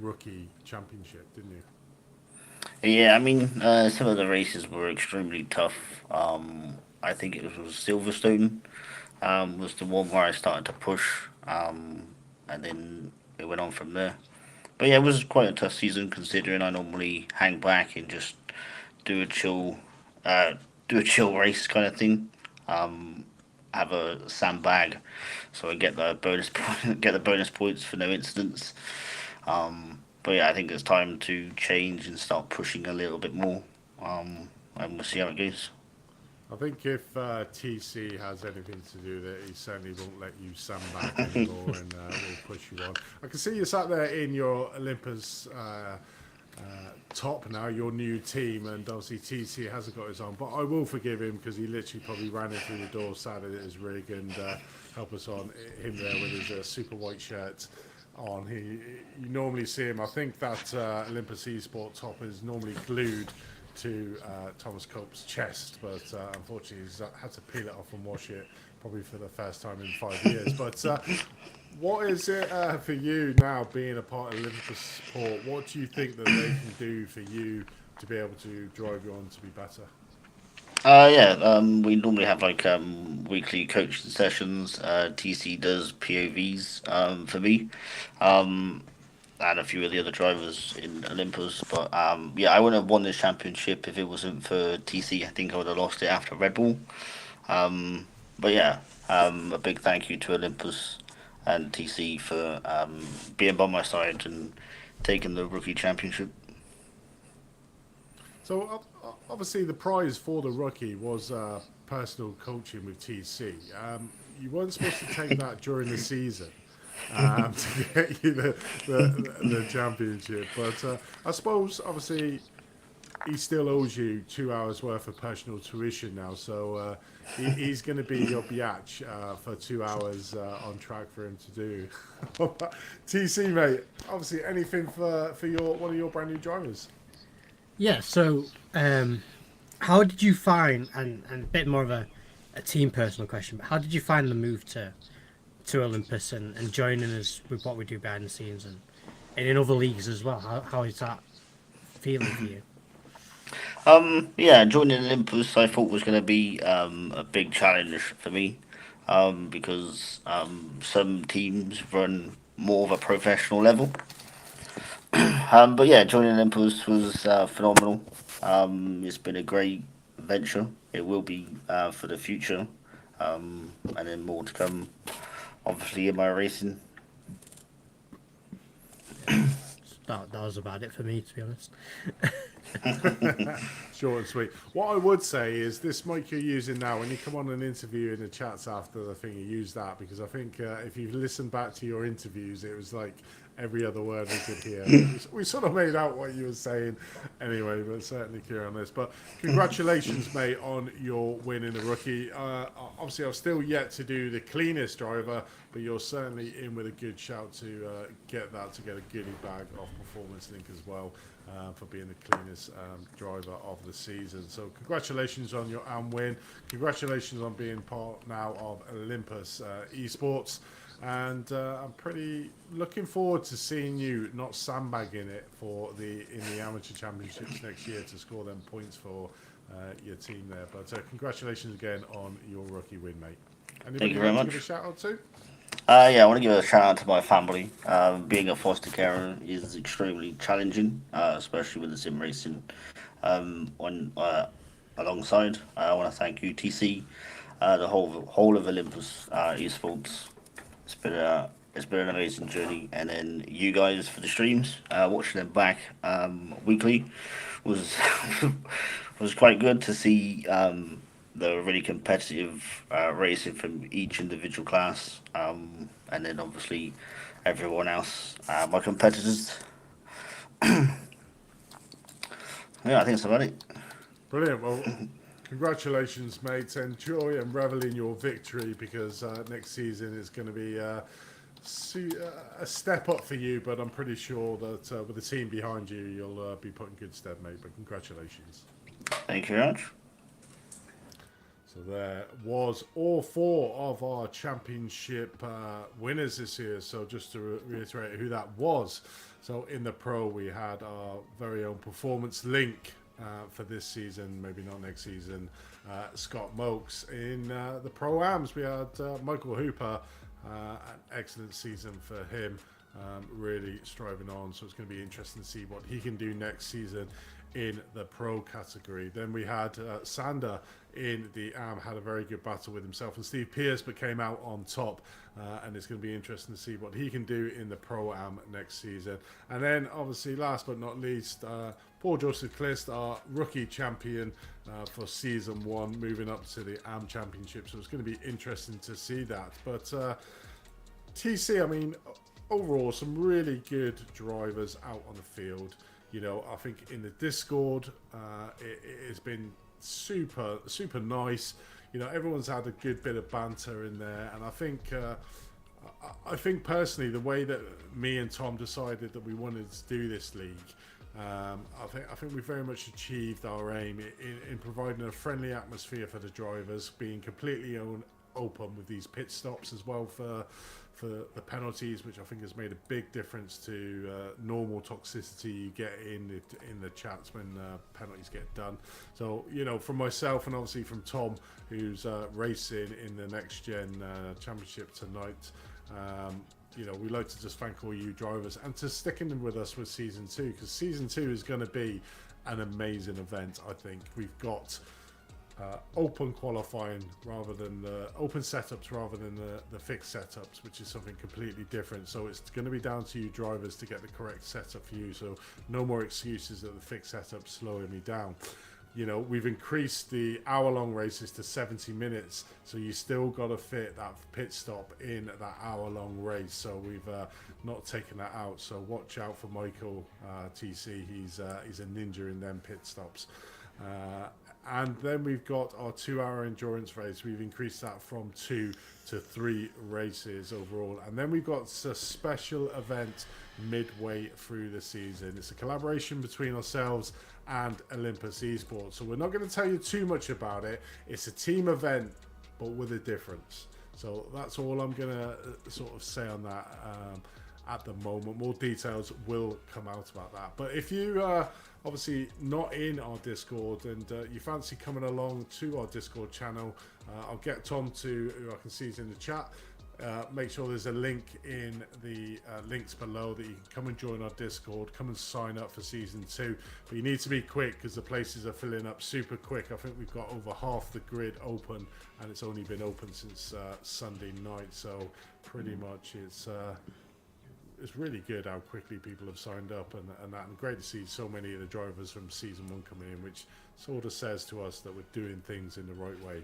rookie championship, didn't you? Yeah, I mean, some of the races were extremely tough. I think it was Silverstone was the one where I started to push, and then it went on from there. But yeah, it was quite a tough season considering I normally hang back and just do a chill race kind of thing. Have a sandbag, so I get the bonus points for no incidents. I think it's time to change and start pushing a little bit more. And we'll see how it goes. I think if TC has anything to do with it, he certainly won't let you sandbag anymore and will push you on. I can see you sat there in your Olympus top now, your new team, and obviously TC hasn't got his own, but I will forgive him because he literally probably ran in through the door, sat at his rig and help us on him there with his super white shirt on. You normally see him, I think that Olympus eSport top is normally glued to Thomas Cope's chest, but unfortunately he's had to peel it off and wash it probably for the first time in 5 years. But what is it for you now being a part of Olympus Sport? What do you think that they can do for you to be able to drive you on to be better? We normally have weekly coaching sessions. TC does POVs for me. And a few of the other drivers in Olympus. But I wouldn't have won this championship if it wasn't for TC. I think I would have lost it after Red Bull. A big thank you to Olympus and TC for being by my side and taking the rookie championship. So obviously the prize for the rookie was personal coaching with TC. You weren't supposed to take that during the season. To get you the championship, but I suppose obviously he still owes you 2 hours worth of personal tuition now, so he's going to be your biatch for 2 hours on track for him to do. TC, mate, obviously anything for one of your brand new drivers? Yeah, so how did you find, and a bit more of a team personal question, but how did you find the move to Olympus and joining us with what we do behind the scenes and in other leagues as well? How is that feeling for you? Yeah, joining Olympus I thought was going to be a big challenge for me because some teams run more of a professional level. But yeah, joining Olympus was phenomenal. It's been a great venture. It will be for the future, and then more to come. Obviously, in my racing. That was about it for me, to be honest. Short and sweet. What I would say is this mic you're using now, when you come on an interview in the chats after the thing, you use that, because I think if you listen back to your interviews, it was like every other word we could hear. We sort of made out what you were saying anyway, but certainly clear on this. But congratulations, mate, on your win in the rookie. Obviously, I've still yet to do the cleanest driver, but you're certainly in with a good shout to get a goodie bag off Performance Link as well. For being the cleanest driver of the season. So congratulations on your win. Congratulations on being part now of Olympus Esports. And I'm pretty looking forward to seeing you not sandbagging it in the amateur championships next year to score them points for your team there. But congratulations again on your rookie win, mate. Anybody Thank you very much. Give a shout out to? Yeah, I want to give a shout out to my family. Being a foster carer is extremely challenging, especially with the sim racing alongside. I want to thank UTC, the whole of Olympus Esports. It's been an amazing journey, and then you guys for the streams, watching them back weekly was was quite good to see. The really competitive racing from each individual class, and then obviously everyone else, my competitors. Yeah, I think that's about it. Brilliant. Well, congratulations, mates. Enjoy and revel in your victory, because next season is going to be a step up for you, but I'm pretty sure that with the team behind you, you'll be put in good stead, mate. But congratulations. Thank you very much. So there was all 4 of our championship winners this year. So just to reiterate who that was. So in the pro, we had our very own Performance Link for this season, maybe not next season, Scott Mokes. In the Pro-Ams, we had Michael Hooper, an excellent season for him, really striving on. So it's going to be interesting to see what he can do next season in the pro category. Then we had Sander in the AM, had a very good battle with himself and Steve Pierce, but came out on top, and it's going to be interesting to see what he can do in the pro AM next season. And then obviously last but not least, Paul Joseph Clist, our rookie champion for season 1, moving up to the AM championship. So it's going to be interesting to see that. But TC, I mean, overall some really good drivers out on the field. You know, I think in the Discord, it's been super nice. You know, everyone's had a good bit of banter in there, and I think personally, the way that me and Tom decided that we wanted to do this league, I think we very much achieved our aim in providing a friendly atmosphere for the drivers, being completely open with these pit stops as well for the penalties, which I think has made a big difference to normal toxicity you get in the chats when penalties get done. So, you know, from myself and obviously from Tom, who's racing in the Next Gen Championship tonight, you know, we'd like to just thank all you drivers and to sticking with us with Season 2, because Season 2 is going to be an amazing event. I think we've got open qualifying rather than the open setups rather than the fixed setups, which is something completely different. So it's going to be down to you drivers to get the correct setup for you. So no more excuses that the fixed setup's slowing me down. we've increased the hour-long races to 70 minutes, so you still got to fit that pit stop in that hour-long race. So we've not taken that out. So watch out for Michael TC. He's a ninja in them pit stops. And then we've got our 2-hour endurance race. We've increased that from 2 to 3 races overall. And then we've got a special event midway through the season. It's a collaboration between ourselves and Olympus Esports. So we're not going to tell you too much about it. It's a team event, but with a difference. So that's all I'm going to sort of say on that at the moment. More details will come out about that. But if you obviously not in our Discord and you fancy coming along to our Discord channel, I'll get Tom to, who I can see is in the chat, make sure there's a link in the links below that you can come and join our Discord, come and sign up for season 2. But you need to be quick because the places are filling up super quick. I think we've got over half the grid open, and it's only been open since Sunday night. So pretty much it's really good how quickly people have signed up and that, and great to see so many of the drivers from season 1 coming in, which sort of says to us that we're doing things in the right way.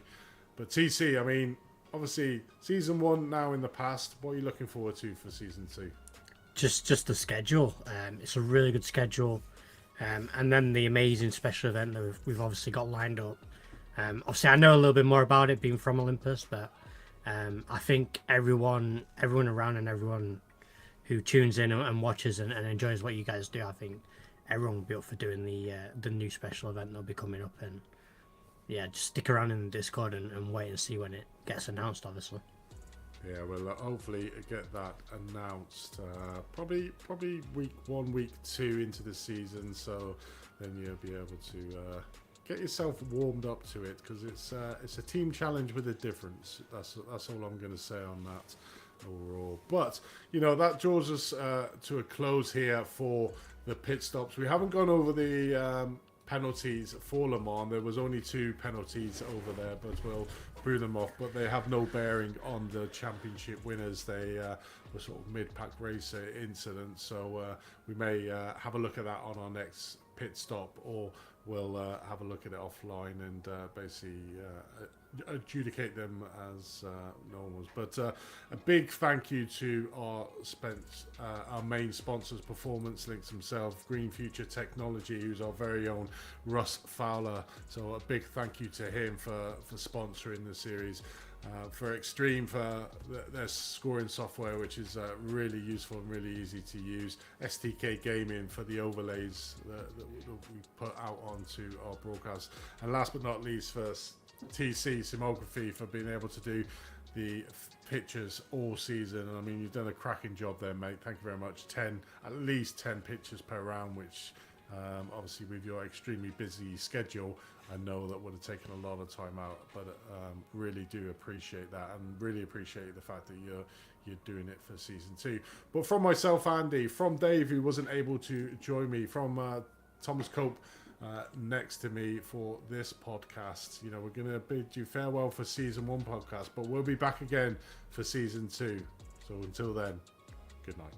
But TC, I mean, obviously season 1 now in the past, what are you looking forward to for season 2? Just the schedule. It's a really good schedule, and then the amazing special event that we've obviously got lined up. Obviously I know a little bit more about it being from Olympus, but I think everyone around and everyone who tunes in and watches and enjoys what you guys do, I think everyone will be up for doing the new special event that'll be coming up. And yeah, just stick around in the Discord and wait and see when it gets announced, obviously. Yeah, well, hopefully get that announced probably week 1, week 2 into the season, so then you'll be able to get yourself warmed up to it, because it's a team challenge with a difference. That's all I'm going to say on that overall. But that draws us to a close here for the pit stops. We haven't gone over the penalties for Le Mans. There was only 2 penalties over there, but we'll brew them off. But they have no bearing on the championship winners. They were sort of mid-pack race incidents, so we may have a look at that on our next pit stop, or we'll have a look at it offline and basically adjudicate them as normals. But a big thank you to our main sponsors, Performance Links themselves, Green Future Technology, who's our very own Russ Fowler. So a big thank you to him for sponsoring the series. For Extreme, for their scoring software, which is really useful and really easy to use. STK Gaming for the overlays that we put out onto our broadcast. And last but not least, for TC Simography, for being able to do the pictures all season. I mean, you've done a cracking job there, mate. Thank you very much. At least 10 pictures per round, which obviously with your extremely busy schedule, I know that would have taken a lot of time out, but really do appreciate that, and really appreciate the fact that you're doing it for season 2. But from myself, Andy, from Dave, who wasn't able to join me, from Thomas Cope next to me for this podcast, we're going to bid you farewell for season 1 podcast, but we'll be back again for season 2. So until then, good night.